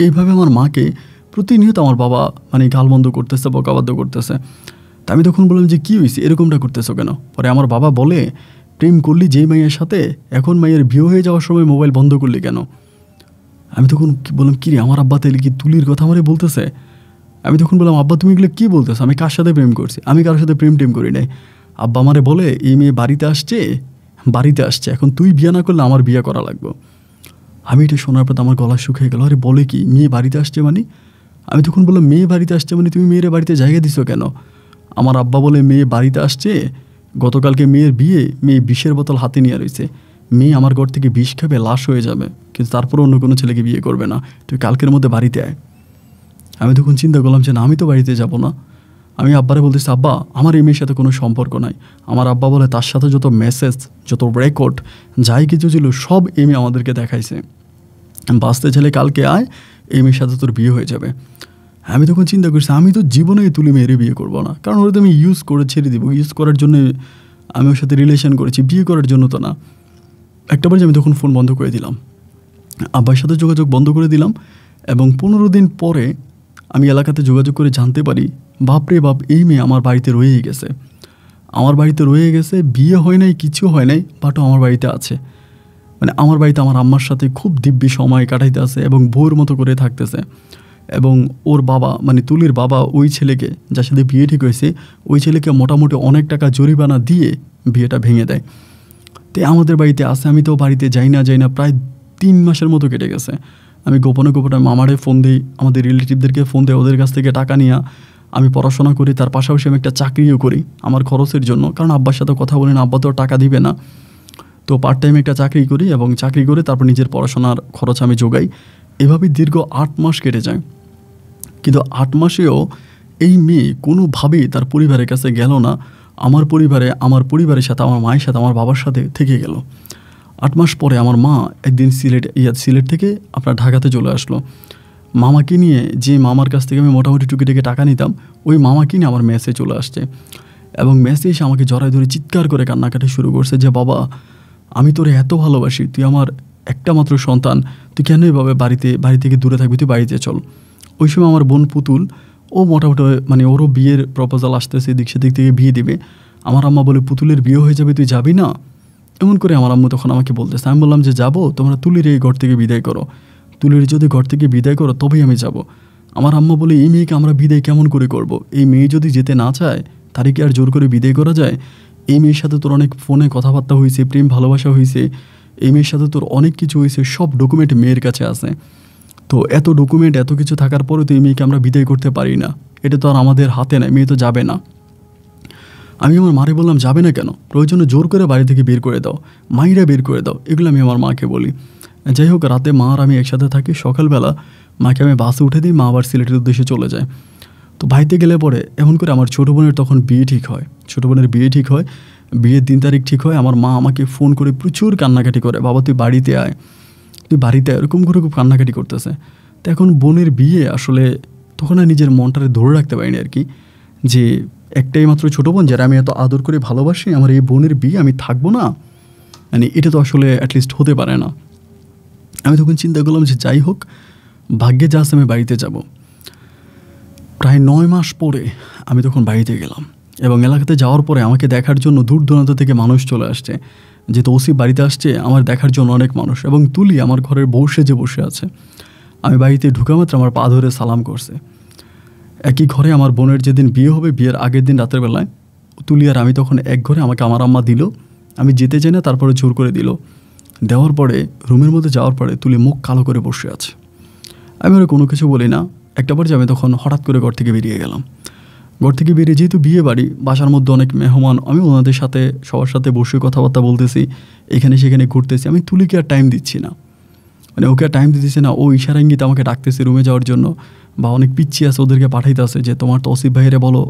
এইভাবে আমার মাকে প্রতিনিয়ত আমার বাবা মানে গালমন্দ করতেছে, বকাবাদ্য করতেছে। তা আমি তখন বললাম যে কী হয়েছে, এরকমটা করতেছো কেন? পরে আমার বাবা বলে, প্রেম করলি যেই মাইয়ের সাথে, এখন মাইয়ের বিয়ে হয়ে যাওয়ার সময় মোবাইল বন্ধ করলি কেন? আমি তখন বললাম, কী রে, আমার আব্বা তাহলে কি তুলির কথা আমারে বলতেছে? আমি তখন বললাম, আব্বা তুমি এগুলো কী বলতেছো? আমি কার সাথে প্রেম করছি? আমি কারোর সাথে প্রেম করি নাই। আব্বা আমারে বলে, এই মেয়ে বাড়িতে আসছে, এখন তুই বিয়ে না করলে আমার বিয়ে করা লাগবে। আমি এটা শোনার পর আমার গলা শুকিয়ে গেল। আরে বলে কি, মেয়ে বাড়িতে আসছে মানে? আমি তখন বললাম, মেয়ে বাড়িতে আসছে মানে তুমি মেয়ের বাড়িতে জায়গা দিছো কেন? আমার আব্বা বলে, মেয়ে বাড়িতে আসছে, গতকালকে মেয়ের বিয়ে, মেয়ে বিষের বোতল হাতে নিয়ে রয়েছে, মেয়ে আমার ঘর থেকে বিষ খাবে, লাশ হয়ে যাবে, কিন্তু তারপরে অন্য কোনো ছেলেকে বিয়ে করবে না, তুই কালকের মধ্যে বাড়িতে আয়। আমি তখন চিন্তা করলাম যে না, আমি তো বাড়িতে যাব না। আমি আব্বারে বলতেছি, আব্বা আমার এই মেয়ের সাথে কোনো সম্পর্ক নাই। আমার আব্বা বলে, তার সাথে যত মেসেজ, যত রেকর্ড, যাই কিছু ছিল সব এই মেয়ে আমাদেরকে দেখাইছে, বাঁচতে ছেলে কালকে আয়, এই মেয়ের সাথে তোর বিয়ে হয়ে যাবে। আমি তখন চিন্তা করছি, আমি তো জীবনে তুলি মেয়েরে বিয়ে করবো না, কারণ ওরা তো আমি ইউজ করে ছেড়ে দিব, ইউজ করার জন্য আমি ওর সাথে রিলেশন করেছি, বিয়ে করার জন্য তো না। একটা বার আমি তখন ফোন বন্ধ করে দিলাম, আব্বার সাথে যোগাযোগ বন্ধ করে দিলাম। এবং 15 দিন পরে আমি এলাকাতে যোগাযোগ করে জানতে পারি, বাপরে বাপ, এই মেয়ে আমার বাড়িতে রয়ে গেছে, বিয়ে হয় নাই, কিছু হয় নাই, বাটও আমার বাড়িতে আছে। মানে আমার বাড়িতে আমার আম্মার সাথে খুব দিব্যি সময় কাটাইতে আছে এবং বউর মতো করে থাকতেছে। এবং ওর বাবা, মানে তুলির বাবা, ওই ছেলেকে, যার সাথে বিয়ে ঠিক হয়েছে, ওই ছেলেকে মোটামুটি অনেক টাকা জরিমানা দিয়ে বিয়েটা ভেঙে দেয়। তো আমাদের বাড়িতে আসে, আমি তো বাড়িতে যাই না, প্রায় 3 মাসের মতো কেটে গেছে। আমি গোপনে মামারে ফোন দিই, আমাদের রিলেটিভদেরকে ফোন দেয়, ওদের কাছ থেকে টাকা নিয়ে আমি পড়াশোনা করি, তার পাশাপাশি আমি একটা চাকরিও করি আমার খরচের জন্য, কারণ আব্বার সাথে কথা বলি না, আব্বা তো টাকা দিবে না। তো পার্ট টাইম একটা চাকরি করি এবং চাকরি করে তারপর নিজের পড়াশোনার খরচ আমি যোগাই। এভাবেই দীর্ঘ 8 মাস কেটে যায়। কিন্তু 8 মাসেও এই মেয়ে কোনোভাবেই তার পরিবারের কাছে গেল না। আমার পরিবারের সাথে, আমার মায়ের সাথে, আমার বাবার সাথে থেকে গেল। 8 মাস পরে আমার মা একদিন সিলেট থেকে আপনার ঢাকাতে চলে আসলো। মামাকে নিয়ে, যে মামার কাছ থেকে আমি মোটামুটি টুকিটাকি টাকা নিতাম, ওই মামাকে নিয়ে আমার মেসে চলে আসছে। এবং মেসে এসে আমাকে জড়ায় ধরে চিৎকার করে কান্নাকাটি শুরু করছে যে, বাবা আমি তোরে এত ভালোবাসি, তুই আমার একটা মাত্র সন্তান, তুই কেন এভাবে বাড়ি থেকে দূরে থাকবি, তুই বাড়িতে চল। ওই সময় আমার বোন পুতুল, ও মোটামুটি মানে ওরও বিয়ের প্রপোজাল আসতেছে, দিক সেদিক থেকে বিয়ে দিবে। আমার আম্মা বলে, পুতুলের বিয়ে হয়ে যাবে, তুই যাবি না? এমন করে আমার আম্মু তখন আমাকে বলতেছে। আমি বললাম যে যাবো, তোমরা তুলির এই ঘর থেকে বিদায় করো, তুলির যদি ঘর থেকে বিদায় করো তবেই আমি যাব। আমার আম্মা বলে, এই মেয়েকে আমরা বিদায় কেমন করে করব? এই মেয়ে যদি যেতে না চায়, তারে কি আর জোর করে বিদায় করা যায়? এই মেয়ের সাথে তোর অনেক ফোনে কথাবার্তা হয়েছে, প্রেম ভালোবাসা হয়েছে, এই মেয়ের সাথে তোর অনেক কিছু হয়েছে, সব ডকুমেন্ট মেয়ের কাছে আছে। তো এত ডকুমেন্ট, এত কিছু থাকার পরেও তো এই মেয়েকে আমরা বিদায় করতে পারি না, এটা তো আর আমাদের হাতে নেই, মেয়ে তো যাবে না। আমি আমার মারে বললাম, যাবে না কেন? প্রয়োজনে জোর করে বাড়ি থেকে বের করে দাও, মাইরা বের করে দাও, এগুলো আমি আমার মাকে বলি। যাই হোক, রাতে মা আর আমি একসাথে থাকি। সকালবেলা মাকে আমি বাসে উঠে দিই, মা আবার সিলেটের উদ্দেশ্যে চলে যায়। তো বাড়িতে গেলে পরে এমন করে আমার ছোটো বোনের তখন বিয়ে ঠিক হয়, বিয়ের দিন তারিখ ঠিক হয়। আমার মা আমাকে ফোন করে প্রচুর কান্নাকাটি করে, বাবা তুই বাড়িতে আয়, এরকম করে খুব কান্নাকাটি করতেছে। তো এখন বোনের বিয়ে, আসলে তখন আর নিজের মনটারে ধরে রাখতে পারিনি আর কি, যে একটাই মাত্র ছোটো বোন যারা আমি এত আদর করে ভালোবাসি, আমার এই বোনের বিয়ে আমি থাকবো না, মানে এটা তো আসলে অ্যাটলিস্ট হতে পারে না। আমি তখন চিন্তা করলাম যে যাই হোক, ভাগ্যে যা আছে আমি বাড়িতে যাব। প্রায় 9 মাস পরে আমি তখন বাড়িতে গেলাম। এবং এলাকাতে যাওয়ার পরে আমাকে দেখার জন্য দূর দূরান্ত থেকে মানুষ চলে আসছে, যেহেতু ওসি বাড়িতে আসছে আমার দেখার জন্য অনেক মানুষ। এবং তুলি আমার ঘরের বউ সেজে বসে আছে। আমি বাড়িতে ঢুকা মাত্র আমার পা ধরে সালাম করছে। একই ঘরে আমার বোনের যেদিন বিয়ে হবে, বিয়ের আগের দিন রাতের বেলায় তুলি আর আমি তখন এক ঘরে, আমাকে আমার আম্মা দিল, আমি যেতে চাই না, তারপরে জোর করে দিল। দেওয়ার পরে রুমের মধ্যে যাওয়ার পরে তুলি মুখ কালো করে বসে আছে। আমি ওরা কোনো কিছু বলি না। একটা পর্যায়ে আমি তখন হঠাৎ করে ঘর থেকে বেরিয়ে গেলাম। ঘর থেকে বেরিয়ে, যেহেতু বিয়ে বাড়ি, বাসার মধ্যে অনেক মেহমান, আমি ওনাদের সাথে সবার সাথে বসে কথাবার্তা বলতেছি, এখানে সেখানে ঘুরতেছি। আমি তুলিকে আর টাইম দিচ্ছি না, মানে ওকে আর টাইম দিতেছি না। ও ইশারা ইঙ্গিতে আমাকে ডাকতেছে রুমে যাওয়ার জন্য, বা অনেক পিচ্ছি আছে ওদেরকে পাঠাইতে আছে যে তোমার তৌসিফ ভাইরে বলো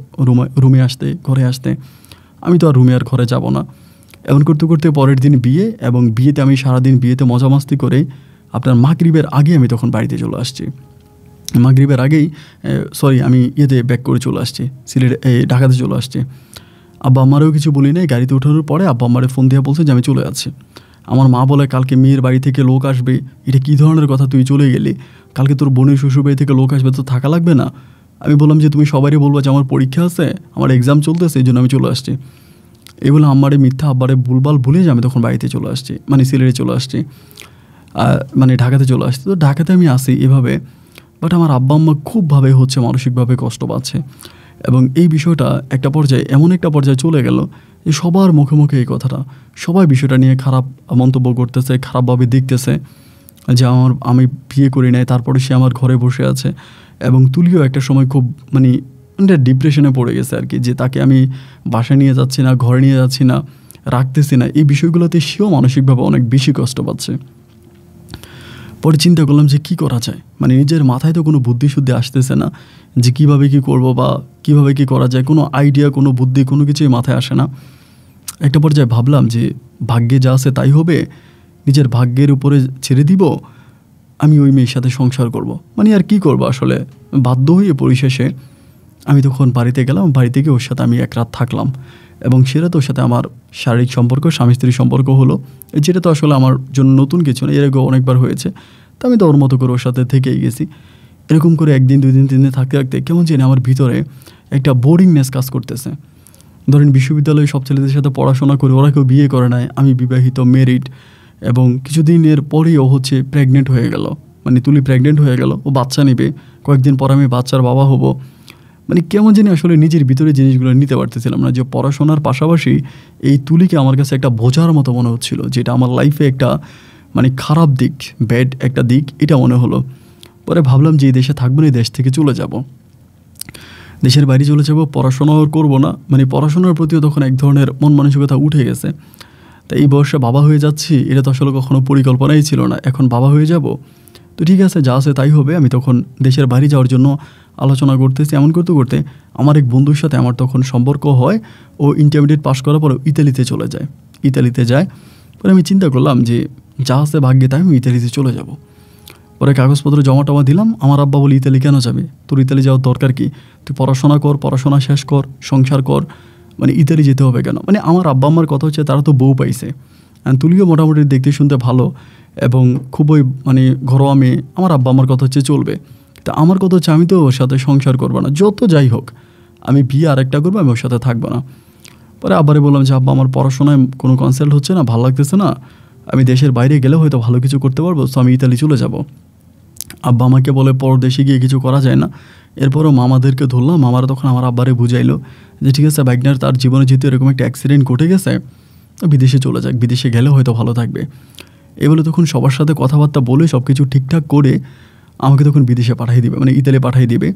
রুমে আসতে, ঘরে আসতে। আমি তো আর রুমে আর ঘরে যাব না। এমন করতে করতে পরের দিন বিয়ে, এবং বিয়েতে আমি সারাদিন বিয়েতে মজা মাস্তি করে আপনার মাগরিবের আগে আমি তখন বাড়িতে চলে আসছি। মাগরিবের আগেই আমি ব্যাক করে চলে আসছি, ঢাকাতে চলে আসছি। আব্বা আম্মারও কিছু বলি নাই। গাড়িতে ওঠানোর পরে আব্বা আম্মারে ফোন দিয়ে বলছে যে আমি চলে যাচ্ছি। আমার মা বলে কালকে মেয়ের বাড়ি থেকে লোক আসবে, এটা কী ধরনের কথা, তুই চলে গেলি, কালকে তোর বোনের শ্বশুর বাড়ি থেকে লোক আসবে, তো থাকা লাগবে না? আমি বললাম যে তুমি সবারই বলবো যে আমার পরীক্ষা আছে, আমার এক্সাম চলতেছে, এই জন্য আমি চলে আসছি। এই বলে আম্মারে মিথ্যা আব্বারে ভুলভাল ভুলে যে আমি তখন বাড়িতে চলে আসছি, মানে সিলেটে চলে আসছি, মানে ঢাকাতে চলে আসছি। তো ঢাকাতে আমি আসি এভাবে, বাট আমার আব্বা আম্মা খুবভাবে মানসিকভাবে কষ্ট পাচ্ছে। এবং এই বিষয়টা একটা পর্যায়ে, এমন একটা পর্যায়ে চলে গেল যে সবার মুখে মুখে এই কথাটা, সবাই বিষয়টা নিয়ে খারাপ মন্তব্য করতেছে, খারাপভাবে দেখতেছে যে আমি বিয়ে করি নাই, তারপরে সে আমার ঘরে বসে আছে। এবং তুলিও একটা সময় খুব মানে ডিপ্রেশনে পড়ে গেছে আর কি, যে তাকে আমি বাসায় নিয়ে যাচ্ছি না, ঘরে নিয়ে যাচ্ছি না, রাখতেছি না। এই বিষয়গুলোতে সেও মানসিকভাবে অনেক বেশি কষ্ট পাচ্ছে। পরে চিন্তা করলাম যে কী করা যায়, মানে নিজের মাথায় তো কোনো বুদ্ধিশুদ্ধি আসতেছে না যে কীভাবে কী করবো বা কীভাবে কী করা যায়, কোনো আইডিয়া, কোনো বুদ্ধি, কোনো কিছুই মাথায় আসে না। একটা পর্যায়ে ভাবলাম যে ভাগ্যে যা আছে তাই হবে, নিজের ভাগ্যের উপরে ছেড়ে দিব, আমি ওই মেয়ের সাথে সংসার করব। মানে আর কি করবো আসলে, বাধ্য হয়ে পরিশেষে আমি তখন বাড়িতে গেলাম। বাড়িতে গিয়ে ওর সাথে আমি এক রাত থাকলাম, এবং সেটা তো ওর সাথে আমার শারীরিক সম্পর্ক, স্বামী স্ত্রীর সম্পর্ক হলো, যেটা তো আসলে আমার জন্য নতুন কিছু না, এর আগে অনেকবার হয়েছে। তো আমি তো ওর মতো করে ওর সাথে থেকেই গেছি। এরকম করে একদিন, 2 দিন, 3 দিন থাকতে থাকতে কেমন জানি আমার ভিতরে একটা বোরিংনেস কাজ করতেছে। ধরেন বিশ্ববিদ্যালয়ে সব ছেলেদের সাথে পড়াশোনা করে, ওরা কেউ বিয়ে করে নাই, আমি বিবাহিত, মেরিড, এবং কিছুদিনের পরেই ও প্রেগনেন্ট হয়ে গেল, মানে তুলি প্রেগনেন্ট হয়ে গেল, ও বাচ্চা নেবে, কয়েকদিন পর আমি বাচ্চার বাবা হব। মানে কেমন জানি আসলে নিজের ভিতরে জিনিসগুলো নিতে পারতেছিলাম না, যে পড়াশোনার পাশাপাশি এই তুলিকে আমার কাছে একটা বোঝার মতো মনে হচ্ছিল, যেটা আমার লাইফে একটা মানে খারাপ দিক, ব্যাড একটা দিক, এটা মনে হলো। পরে ভাবলাম যে এই দেশে থাকবো না, এই দেশ থেকে চলে যাব, দেশের বাইরে চলে যাব, পড়াশোনাও করবো না। মানে পড়াশোনার প্রতিও তখন এক ধরনের মন মানসিকতা উঠে গেছে। তাই এই বয়সে বাবা হয়ে যাচ্ছি, এটা তো আসলে কখনো পরিকল্পনাই ছিল না, এখন বাবা হয়ে যাব, তো ঠিক আছে, যা আছে তাই হবে। আমি তখন দেশের বাইরে যাওয়ার জন্য আলোচনা করতেছি। এমন করতে করতে আমার এক বন্ধুর সাথে আমার তখন সম্পর্ক হয়। ও ইন্টারমিডিয়েট পাস করার পরে ইতালিতে চলে যায়। ইতালিতে যায় পরে আমি চিন্তা করলাম যে যা আছে ভাগ্যে তাই আমি ইতালিতে চলে যাব। পরে কাগজপত্র জমা টমা দিলাম। আমার আব্বা বলে, ইতালি কেন যাবে, তোর ইতালি যাওয়ার দরকার কি, তুই পড়াশোনা কর, পড়াশোনা শেষ কর, সংসার কর, মানে ইতালি যেতে হবে কেন? মানে আমার আব্বা আম্মার কথা হচ্ছে তারা তো বউ পাইছে, তুলিও মোটামুটি দেখতে শুনতে ভালো এবং খুবই মানে ঘরোয়া মেয়ে। আমার আব্বা আমার কথা হচ্ছে চলবে, তা আমার কথা হচ্ছে আমি তো ওর সাথে সংসার করবো না, যত যাই হোক আমি বিয়ে আরেকটা করবো, আমি ওর সাথে থাকবো না। পরে আব্বারে বললাম যে আব্বা আমার পড়াশোনায় কোনো কনসাল্ট হচ্ছে না, ভালো লাগতেছে না, আমি দেশের বাইরে গেলে হয়তো ভালো কিছু করতে পারবো, তো আমি ইতালি চলে যাব। আব্বা আমাকে বলে পরদেশে গিয়ে কিছু করা যায় না। এরপরও মামাদেরকে ধরলাম, মামারা তখন আমার আব্বারে বুঝাইলো যে ঠিক আছে বাইকনার তার জীবনে যেহেতু এরকম একটা অ্যাক্সিডেন্ট ঘটে গেছে, বিদেশে চলে যাক, বিদেশে গেলে হয়তো ভালো থাকবে। এই বলে তখন সবার সাথে কথাবার্তা বলে সব কিছু ঠিকঠাক করে আমাকে তখন বিদেশে পাঠিয়ে দিবে, মানে ইতালি পাঠিয়ে দিবে।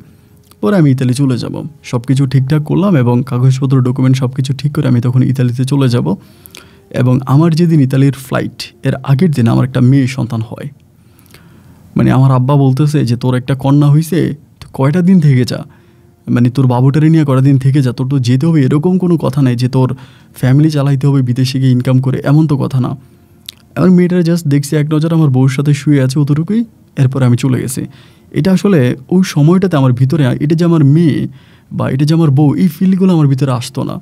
পরে আমি ইতালি চলে যাব, সব কিছু ঠিকঠাক করলাম এবং কাগজপত্র ডকুমেন্ট সব কিছু ঠিক করে আমি তখন ইতালিতে চলে যাব। এবং আমার যেদিন ইতালির ফ্লাইট, এর আগের দিন আমার একটা মেয়ে সন্তান হয়। মানে আমার আব্বা বলতেছে যে তোর একটা কন্যা হয়েছে, তো কয়টা দিন থেকে যা, মানে তোর বাবুটারে নিয়ে কয়টা দিন থেকে যা, তোর তো যেতে হবে, এরকম কোনো কথা নাই যে তোর ফ্যামিলি চালাইতে হবে বিদেশে গিয়ে ইনকাম করে, এমন তো কথা না। এবার মেয়েটারে জাস্ট দেখছি এক নজর, আমার বউর সাথে শুয়ে আছে অতটুকুই, এরপরে আমি চলে গেছি। এটা আসলে ওই সময়টাতে আমার ভিতরে এটা যে আমার মেয়ে বা এটা যে আমার বউ, এই ফিলগুলো আমার ভিতরে আসতো না।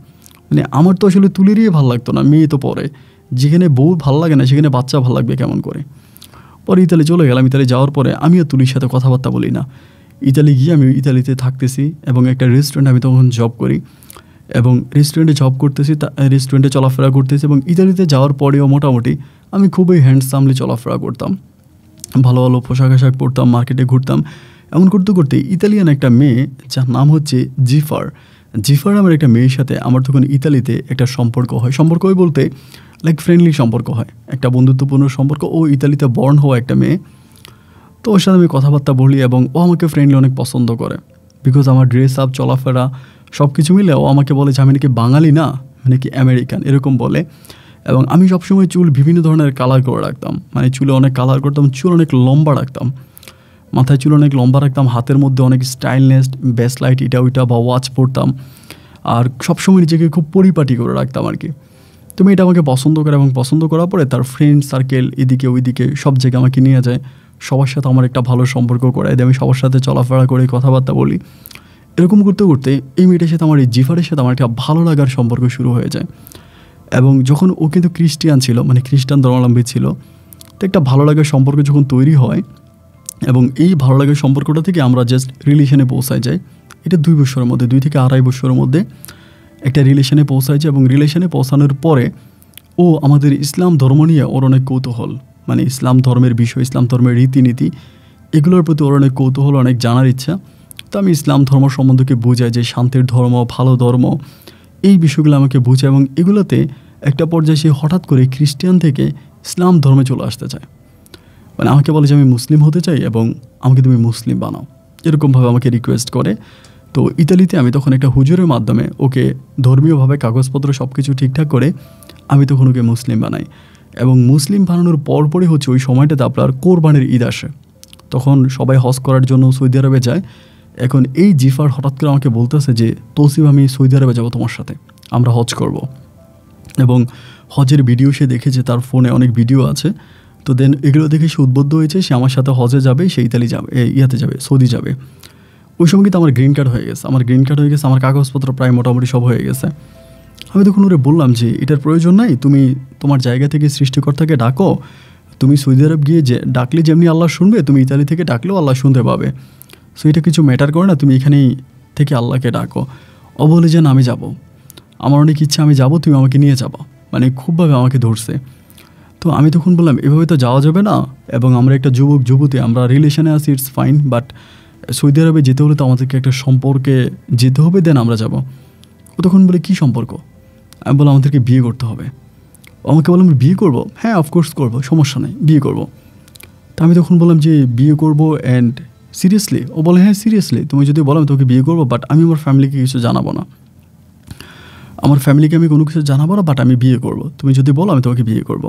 মানে আমার তো আসলে তুলিরই ভালো লাগতো না, মেয়ে তো পরে, যেখানে বউ ভালো লাগে না সেখানে বাচ্চা ভালো লাগবে কেমন করে। পরে ইতালি চলে গেলাম। ইতালি যাওয়ার পরে আমিও তুলির সাথে কথাবার্তা বলি না। ইতালি গিয়ে আমি ইতালিতে থাকতেছি এবং একটা রেস্টুরেন্টে আমি তখন জব করি এবং রেস্টুরেন্টে জব করতেছি, রেস্টুরেন্টে চলাফেরা করতেছি এবং ইতালিতে যাওয়ার পরেও মোটামুটি আমি খুবই হ্যান্ডসামলি চলাফেরা করতাম, ভালো ভালো পোশাক আশাক পরতাম, মার্কেটে ঘুরতাম। এমন করতে করতে ইতালিয়ান একটা মেয়ে যার নাম হচ্ছে জিফার নামের একটা মেয়ের সাথে আমার তখন ইতালিতে একটা সম্পর্ক হয়। সম্পর্ক হয় বলতে লাইক ফ্রেন্ডলি সম্পর্ক হয়, একটা বন্ধুত্বপূর্ণ সম্পর্ক। ও ইতালিতে বর্ন হওয়া একটা মেয়ে, তো ওর সাথে আমি কথাবার্তা বলি এবং ও আমাকে ফ্রেন্ডলি অনেক পছন্দ করে, বিকজ আমার ড্রেস আপ, চলাফেরা সব কিছু মিলে ও আমাকে বলে যে আমি নাকি বাঙালি না, মানে কি আমেরিকান এরকম বলে। এবং আমি সবসময় চুল বিভিন্ন ধরনের কালার করে রাখতাম, মানে চুলে অনেক কালার করতাম, চুল অনেক লম্বা রাখতাম, মাথায় চুল অনেক লম্বা রাখতাম, হাতের মধ্যে অনেক স্টাইলনেস, ব্রেসলাইট এটা ওইটা বা ওয়াচ পরতাম, আর সবসময় নিজেকে খুব পরিপাটি করে রাখতাম আর কি। তুমি এটা আমাকে পছন্দ করে এবং পছন্দ করার পরে তার ফ্রেন্ড সার্কেল এদিকে ওইদিকে সব জায়গায় আমাকে নিয়ে যায়, সবার সাথে আমার একটা ভালো সম্পর্ক করায় দেয়, আমি সবার সাথে চলাফেরা করে কথাবার্তা বলি। এরকম করতে করতে এই মেয়েটার সাথে আমার, এই জিফারের সাথে আমার একটা ভালো লাগার সম্পর্ক শুরু হয়ে যায়। এবং যখন ও কিন্তু খ্রিস্টিয়ান ছিল, মানে খ্রিস্টান ধর্মাবলম্বী ছিল, তো একটা ভালো লাগার সম্পর্ক যখন তৈরি হয় এবং এই ভালো লাগার সম্পর্কটা থেকে আমরা জাস্ট রিলেশনে পৌঁছায় যাই। এটা 2 বছরের মধ্যে, 2 থেকে আড়াই বছরের মধ্যে একটা রিলেশনে পৌঁছায় যায়। এবং রিলেশনে পৌঁছানোর পরে ও আমাদের ইসলাম ধর্ম নিয়ে ওর অনেক কৌতূহল, মানে ইসলাম ধর্মের বিষয়, ইসলাম ধর্মের রীতিনীতি এগুলোর প্রতি ওর অনেক কৌতূহল, অনেক জানার ইচ্ছা। তো আমি ইসলাম ধর্ম সম্বন্ধকে বোঝাই যে শান্তির ধর্ম, ভালো ধর্ম, এই বিষয়গুলো আমাকে বোঝায়। এবং এগুলোতে একটা পর্যায়ে সে হঠাৎ করে খ্রিস্টান থেকে ইসলাম ধর্মে চলে আসতে চায়, মানে আমাকে বলে যে আমি মুসলিম হতে চাই এবং আমাকে তুমি মুসলিম বানাও, এরকমভাবে আমাকে রিকোয়েস্ট করে। তো ইতালিতে আমি তখন একটা হুজুরের মাধ্যমে ওকে ধর্মীয়ভাবে কাগজপত্র সব কিছু ঠিকঠাক করে আমি তখন ওকে মুসলিম বানাই। এবং মুসলিম বানানোর পরপরই হচ্ছে ওই সময়টাতে আপনার কোরবানির ঈদ আসে, তখন সবাই হজ করার জন্য সৌদি আরবে যায়। এখন এই জিফার হঠাৎ করে আমাকে বলতেছে যে তৌসিফ আমি সৌদি আরবে যাবো তোমার সাথে, আমরা হজ করব। এবং হজের ভিডিও সে দেখেছে, তার ফোনে অনেক ভিডিও আছে। তো দেন এগুলো দেখে সে উদ্বুদ্ধ হয়েছে, সে আমার সাথে হজে যাবে, সে ইতালি যাবে, ইয়াতে যাবে, সৌদি যাবে। ওই সময় কিন্তু আমার গ্রিন কার্ড হয়ে গেছে, আমার কাগজপত্র প্রায় মোটামুটি সব হয়ে গেছে। আমি তখন ওরে বললাম যে এটার প্রয়োজন নাই, তুমি তোমার জায়গা থেকে সৃষ্টিকর্তাকে ডাকো, তুমি সৌদি আরব গিয়ে যে ডাকলে যেমনি আল্লাহ শুনবে, তুমি ইতালি থেকে ডাকলেও আল্লাহ শুনতে পাবে। সো এটা কিছু ম্যাটার করে না, তুমি এখানেই থেকে আল্লাহকে ডাকো। ও বলে যে না আমি যাবো, আমার অনেক ইচ্ছা, আমি যাবো, তুমি আমাকে নিয়ে যাবো, মানে খুবভাবে আমাকে ধরছে। তো আমি তখন বললাম এভাবে তো যাওয়া যাবে না, এবং আমরা একটা যুবক যুবতী, আমরা রিলেশনে আছি, ইটস ফাইন, বাট সৌদি আরবে যেতে হলে তো আমাদেরকে একটা সম্পর্কে যেতে হবে, দেন আমরা যাব। ও তখন বলে কী সম্পর্ক? আমি বললাম আমাদেরকে বিয়ে করতে হবে। আমাকে বললাম বিয়ে করব? হ্যাঁ অফকোর্স করবো, সমস্যা নেই, বিয়ে করব। তা আমি তখন বললাম যে বিয়ে করবো অ্যান্ড সিরিয়াসলি? ও বলে হ্যাঁ সিরিয়াসলি, তুমি যদি বলো আমি তোকে বিয়ে করবো, বাট আমি আমার ফ্যামিলিকে কিছু জানাবো না, আমার ফ্যামিলিকে আমি কোনো কিছু জানাবো না, বাট আমি বিয়ে করব, তুমি যদি বলো আমি তোমাকে বিয়ে করব।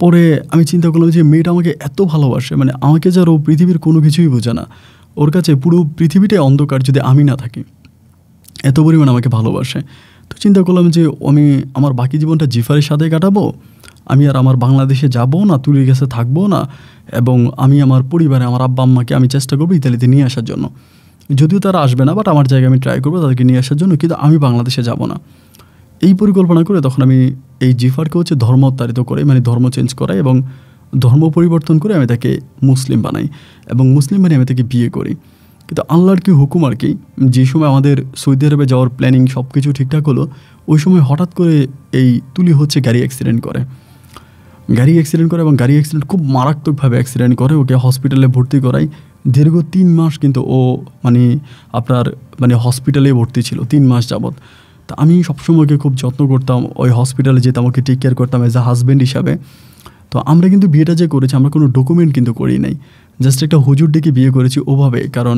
পরে আমি চিন্তা করলাম যে মেয়েটা আমাকে এত ভালোবাসে, মানে আমাকে যার ও পৃথিবীর কোনো কিছুই বোঝে না, ওর কাছে পুরো পৃথিবীটাই অন্ধকার যদি আমি না থাকি, এত পরিমাণ আমাকে ভালোবাসে। তো চিন্তা করলাম যে আমি আমার বাকি জীবনটা জিফারের সাথে কাটাবো, আমি আর আমার বাংলাদেশে যাবো না, তুলির কাছে থাকবো না, এবং আমি আমার পরিবারে আমার আব্বা আম্মাকে আমি চেষ্টা করবো ইতালিতে নিয়ে আসার জন্য। যদিও তারা আসবে না, বাট আমার জায়গায় আমি ট্রাই করবো তাদেরকে নিয়ে আসার জন্য, কিন্তু আমি বাংলাদেশে যাব না। এই পরিকল্পনা করে তখন আমি এই জিফারকে হচ্ছে ধর্মোত্তারিত করে, মানে ধর্ম চেঞ্জ করাই এবং ধর্ম পরিবর্তন করে আমি তাকে মুসলিম বানাই, এবং মুসলিম বানিয়ে আমি তাকে বিয়ে করি। কিন্তু আল্লাহর কি হুকুম আর কি, যে সময় আমাদের সৌদি আরবে যাওয়ার প্ল্যানিং সব কিছু ঠিকঠাক হলো, ওই সময় হঠাৎ করে এই তুলি হচ্ছে গাড়ি অ্যাক্সিডেন্ট করে এবং গাড়ি অ্যাক্সিডেন্ট খুব মারাত্মকভাবে অ্যাক্সিডেন্ট করে, ওকে হসপিটালে ভর্তি করাই। দীর্ঘ 3 মাস কিন্তু ও মানে হসপিটালে ভর্তি ছিল 3 মাস যাবৎ। তা আমি সবসময় ওকে খুব যত্ন করতাম, ওই হসপিটালে যেতাম, ওকে টেক কেয়ার করতাম অ্যাজ আ হাজব্যান্ড হিসাবে। তো আমরা কিন্তু বিয়েটা যে করেছি, আমরা কোনো ডকুমেন্ট কিন্তু করি নাই, জাস্ট একটা হুজুর ডেকে বিয়ে করেছি ওভাবে। কারণ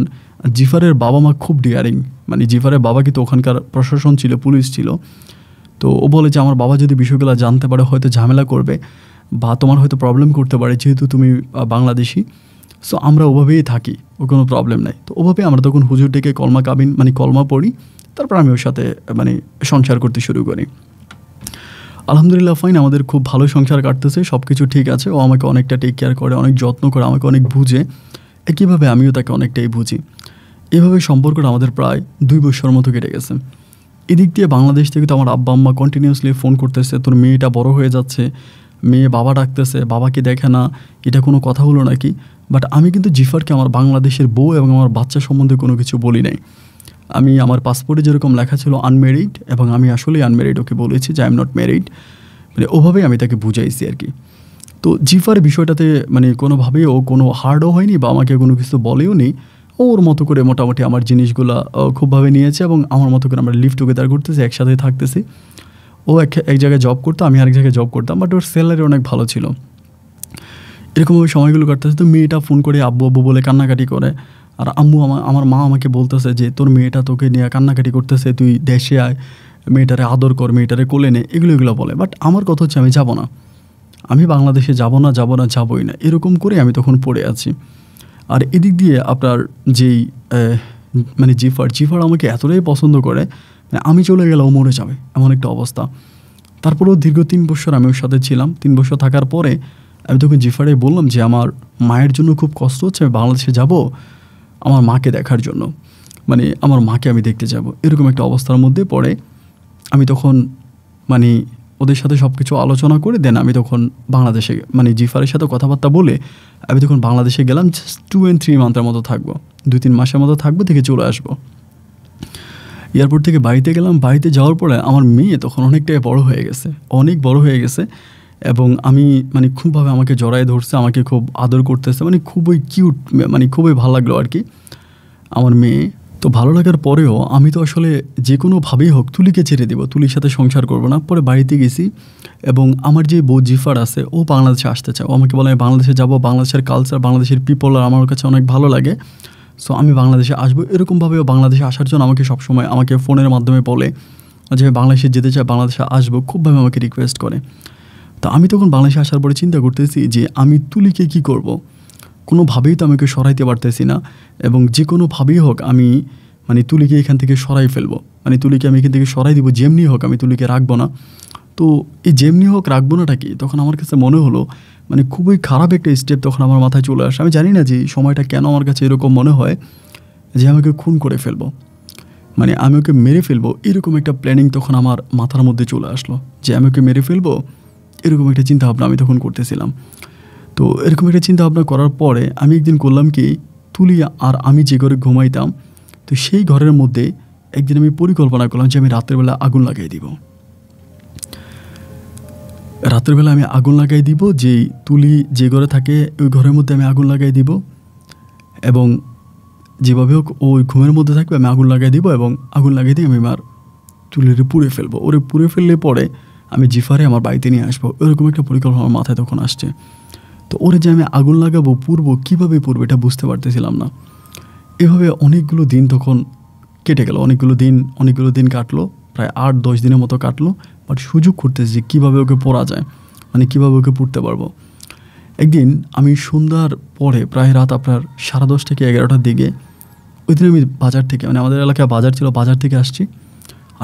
জিফারের বাবা মা খুব ডিয়ারিং, মানে জিফারের বাবা কিন্তু ওখানকার প্রশাসন ছিল, পুলিশ ছিল। তো ও বলে যে আমার বাবা যদি বিষয়গুলো জানতে পারে হয়তো ঝামেলা করবে বা তোমার হয়তো প্রবলেম করতে পারে, যেহেতু তুমি বাংলাদেশি। সো আমরা ওভাবেই থাকি, ও কোনো প্রবলেম নাই। তো ওভাবে আমরা তখন হুজুর ডেকে কলমা পড়ি, তারপর আমি ওর সাথে সংসার করতে শুরু করি। আলহামদুলিল্লাহ ফাইন, আমাদের খুব ভালো সংসার কাটতেছে, সব কিছু ঠিক আছে। ও আমাকে অনেকটা টেক কেয়ার করে, অনেক যত্ন করে, আমাকে অনেক বুঝে, একইভাবে আমিও তাকে অনেকটাই বুঝি। এভাবে সম্পর্কটা আমাদের প্রায় 2 বছর মতো কেটে গেছে। এদিক দিয়ে বাংলাদেশ থেকে তো আমার আব্বা আম্মা কন্টিনিউয়াসলি ফোন করতেছে, তোর মেয়েটা বড় হয়ে যাচ্ছে, মেয়ে বাবা ডাকতেছে, বাবাকে দেখে না, এটা কোনো কথা হলো নাকি? বাট আমি কিন্তু জিফারকে আমার বাংলাদেশের বউ এবং আমার বাচ্চা সম্বন্ধে কোনো কিছু বলি নাই। আমি আমার পাসপোর্টে যেরকম লেখা ছিল আনমেরিড, এবং আমি আসলেই আনমেরিড, ওকে বলেছি যে আই এম নট ম্যারিড, মানে ওভাবেই আমি তাকে বুঝাইছি আর কি। তো জিফার বিষয়টাতে মানে কোনোভাবেই ও কোনো হার্ডও হয়নি বা আমাকে কোনো কিছু বলেও নি। ওর মতো করে মোটামুটি আমার জিনিসগুলো খুবভাবে নিয়েছে এবং আমার মতো করে আমরা লিভ টুগেদার করতেছি, একসাথে থাকতেছি। ও এক জায়গায় জব করতো, আমি আরেক জায়গায় জব করতাম, বাট ওর স্যালারি অনেক ভালো ছিল। এরকমভাবে সময়গুলো কাটতেছে। তো মেয়েটা ফোন করে আব্বু আব্বু বলে কান্নাকাটি করে, আর আম্মু আমার মা আমাকে বলতেছে যে তোর মেয়েটা তোকে নিয়ে কান্নাকাটি করতেছে, তুই দেশে আয়, মেয়েটারে আদর কর, মেয়েটারে কোলে নে, এগুলো বলে। বাট আমার কথা হচ্ছে আমি যাব না, আমি বাংলাদেশে যাব না, যাবই না, এরকম করে আমি তখন পড়ে আছি। আর এদিক দিয়ে আপনার যেই মানে জিফার আমাকে এতটাই পছন্দ করে, মানে আমি চলে গেলেও মরে যাবে এমন একটা অবস্থা। তারপরেও দীর্ঘ 3 বছর আমি ওর সাথে ছিলাম। 3 বছর থাকার পরে আমি তখন জিফারে বললাম যে আমার মায়ের জন্য খুব কষ্ট হচ্ছে, আমি বাংলাদেশে যাব আমার মাকে দেখার জন্য, মানে আমার মাকে আমি দেখতে যাব। এরকম একটা অবস্থার মধ্যে পড়ে আমি তখন মানে ওদের সাথে সব কিছু আলোচনা করে দেন আমি তখন বাংলাদেশে মানে জিফারের সাথে কথাবার্তা বলে আমি তখন বাংলাদেশে গেলাম। জাস্ট 2 and 3 মান্থের মতো থাকবো, 2-3 মাসের মতো থাকবো, থেকে চলে আসবো। এয়ারপোর্ট থেকে বাড়িতে গেলাম। বাড়িতে যাওয়ার পরে আমার মেয়ে তখন অনেকটাই বড় হয়ে গেছে, অনেক বড় হয়ে গেছে, এবং আমি মানে খুবভাবে আমাকে জড়ায় ধরছে, আমাকে খুব আদর করতেছে, মানে খুবই কিউট, মানে খুবই ভালো লাগলো আর কি আমার মেয়ে। তো ভালো লাগার পরেও আমি তো আসলে যে কোনোভাবেই হোক তুলিকে ছেড়ে দেবো, তুলির সাথে সংসার করবো না। পরে বাড়িতে গেছি এবং আমার যে বউ জিফার আছে ও বাংলাদেশে আসতে চায়, ও আমাকে বলে আমি বাংলাদেশে যাবো, বাংলাদেশের কালচার, বাংলাদেশের পিপল আর আমার কাছে অনেক ভালো লাগে, সো আমি বাংলাদেশে আসবো। এরকমভাবেও বাংলাদেশে আসার জন্য আমাকে সবসময় আমাকে ফোনের মাধ্যমে বলে যে আমি বাংলাদেশে যেতে চাই, বাংলাদেশে আসবো, খুবভাবে আমাকে রিকোয়েস্ট করে। তো আমি তখন বাংলাদেশে আসার পরে চিন্তা করতেছি যে আমি তুলিকে কি করব, কোনোভাবেই তো আমাকে সরাইতে পারতেছি না, এবং যে কোনোভাবেই হোক আমি মানে তুলিকে এখান থেকে সরাই ফেলবো, মানে তুলিকে আমি এখান থেকে সরাই দিব, যেমনি হোক আমি তুলিকে রাখবো না। তো এই যেমনি হোক রাখবো নাটা কি, তখন আমার কাছে মনে হলো মানে খুবই খারাপ একটা স্টেপ তখন আমার মাথায় চলে আসে। আমি জানি না যে সময়টা কেন আমার কাছে এরকম মনে হয় যে আমাকে খুন করে ফেলবো, মানে আমি ওকে মেরে ফেলবো, এরকম একটা প্ল্যানিং তখন আমার মাথার মধ্যে চলে আসলো যে আমি ওকে মেরে ফেলবো, এরকম একটা চিন্তাভাবনা আমি তখন করতেছিলাম। তো এরকম একটা চিন্তাভাবনা করার পরে আমি একদিন করলাম কি, তুলি আর আমি যে ঘরে ঘুমাইতাম, তো সেই ঘরের মধ্যে একদিন আমি পরিকল্পনা করলাম যে আমি রাতের বেলা আগুন লাগাই দিব। রাতের বেলা আমি আগুন লাগাই দিব, যে তুলি যে ঘরে থাকে ওই ঘরের মধ্যে আমি আগুন লাগাই দিব, এবং যেভাবে হোক ওই ঘুমের মধ্যে থাকবে আমি আগুন লাগাই দিব, এবং আগুন লাগাই দিয়ে আমি আমার তুলিরে পুড়ে ফেলবো। ওরে পুড়ে ফেললে পরে আমি জিফারে আমার বাড়িতে নিয়ে আসবো, এরকম একটা পরিকল্পনা আমার মাথায় তখন আসছে। তো ওরে যে আমি আগুন লাগাবো, পুড়বো, কীভাবে পুড়বো এটা বুঝতে পারতেছিলাম না। এভাবে অনেকগুলো দিন তখন কেটে গেল, অনেকগুলো দিন কাটলো, প্রায় 8-10 দিনের মতো কাটলো। বাট সুযোগ করতেছি যে কীভাবে ওকে পড়া যায়, মানে কীভাবে ওকে পড়তে পারবো। একদিন আমি সন্ধ্যার পরে প্রায় রাত আপনার 10:30 থেকে 11টার দিকে, ওই দিন আমি বাজার থেকে, মানে আমাদের এলাকায় বাজার ছিল, বাজার থেকে আসছি।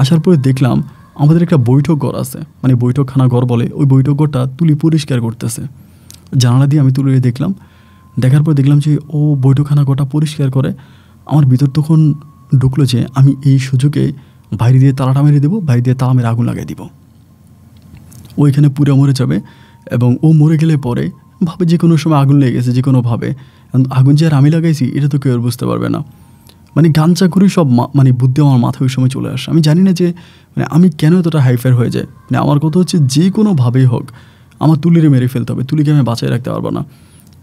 আসার পরে দেখলাম আমাদের একটা বৈঠক ঘর আছে, মানে বৈঠকখানা ঘর বলে, ওই বৈঠক ঘরটা তুলি পরিষ্কার করতেছে। জানালা দিয়ে আমি তুলিয়ে দেখলাম, দেখার পর দেখলাম যে ও বৈঠকখানা ঘরটা পরিষ্কার করে। আমার ভিতর তখন ঢুকলো যে আমি এই সুযোগে বাইরে দিয়ে তালাটা মেরে দেবো, বাইরে দিয়ে তালা মেরে আগুন লাগাই দিব, ওইখানে পুরো মরে যাবে, এবং ও মরে গেলে পরে ভাবে যে কোনো সময় আগুন লেগে গেছে, যে কোনোভাবে আগুন যে আর আমি লাগাইছি এটা তো কেউ আর বুঝতে পারবে না। মানে গাঞ্চা করি সব মানে বুদ্ধি আমার মাথায় ওই সময় চলে আসে। আমি জানি না যে মানে আমি কেন এতটা হাইফার হয়ে যায়, মানে আমার কথা হচ্ছে যে কোনোভাবেই হোক আমার তুলিরে মেরে ফেলতে হবে, তুলিকে আমি বাঁচিয়ে রাখতে পারবো না।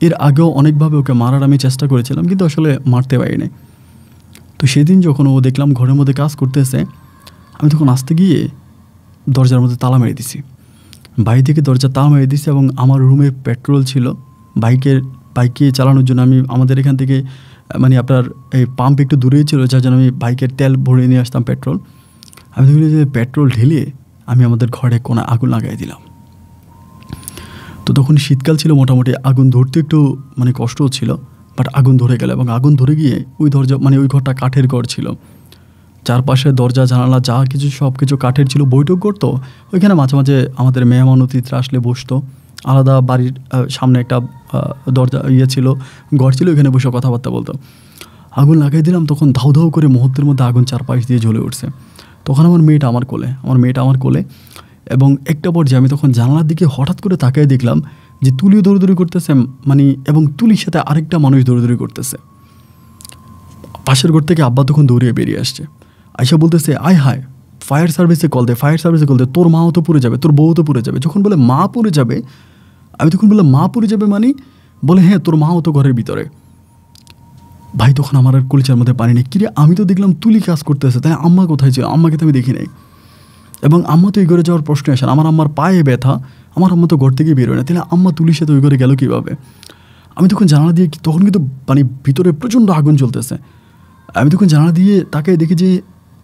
এর আগেও অনেকভাবে ওকে মারার আমি চেষ্টা করেছিলাম, কিন্তু আসলে মারতে পারিনি। তো সেদিন যখন ও দেখলাম ঘরের মধ্যে কাজ করতেছে, আমি তখন আসতে গিয়ে দরজার মধ্যে তালা মেরে দিছি, বাড়ি থেকে দরজা তালা মেরে দিছি, এবং আমার রুমে পেট্রোল ছিল বাইকে চালানোর জন্য। আমি আমাদের এখান থেকে মানে আপনার এই পাম্প একটু দূরেই ছিল, যার জন্য আমি বাইকের তেল ভরে নিয়ে আসতাম পেট্রোল। আমি দেখলাম যে পেট্রোল ঢেলে আমি আমাদের ঘরে কোণা আগুন লাগাই দিলাম। তো তখন শীতকাল ছিল, মোটামুটি আগুন ধরতে একটু মানে কষ্টও ছিল, বাট আগুন ধরে গেল, এবং আগুন ধরে গিয়ে ওই দরজা মানে ওই ঘরটা কাঠের ঘর ছিল, চারপাশে দরজা জানালা যা কিছু সব কিছু কাঠের ছিল, বৈঠক করতো। ওইখানে মাঝে মাঝে আমাদের মেহমান অতিথিরা আসলে বসতো, আলাদা বাড়ির সামনে একটা দরজা ছিল, ঘর ছিল, ওইখানে বসে কথাবার্তা বলতো। আগুন লাগাই দিলাম, তখন ধাউ ধাউ করে মুহূর্তের মধ্যে আগুন চারপাশ দিয়ে জ্বলে উঠছে। তখন আমার মেয়েটা আমার কোলে, এবং একটা পর্যায়ে আমি তখন জানালার দিকে হঠাৎ করে তাকিয়ে দেখলাম যে তুলিও দৌড়দৌড়ি করতেছে, মানে এবং তুলির সাথে আরেকটা মানুষ দৌড়দৌড়ি করতেছে। পাশের ঘর থেকে আব্বা তখন দৌড়িয়ে বেরিয়ে আসছে, আয়সা বলতেছে আয় হায় ফায়ার সার্ভিসে কল দে, ফায়ার সার্ভিসে কল দে, তোর মাও তো পুড়ে যাবে, তোর বউ তো পুড়ে যাবে। যখন বলে মা পুড়ে যাবে, আমি তখন বললাম মা পুড়ে যাবে মানে? বলে হ্যাঁ তোর মাও তো ঘরের ভিতরে। ভাই তখন আমার আর কলিচার মধ্যে পানি নেই, কিরে আমি তো দেখলাম তুলি কাজ করতেছে, তাই আম্মা কোথায় ছিল? আম্মাকে তো আমি দেখি নাই, এবং আম্মা তো ওই ঘরে যাওয়ার প্রশ্ন আসে না। আমার আম্মার পায়ে ব্যথা, আমার আম্মা তো ঘর থেকে বেরোয় না, তাহলে আম্মা তুলির সাথে ওই ঘরে গেল কীভাবে? আমি তখন জানালা দিয়ে, তখন কিন্তু মানে ভিতরে প্রচণ্ড আগুন চলতেছে, আমি তখন জানালা দিয়ে তাকে দেখি যে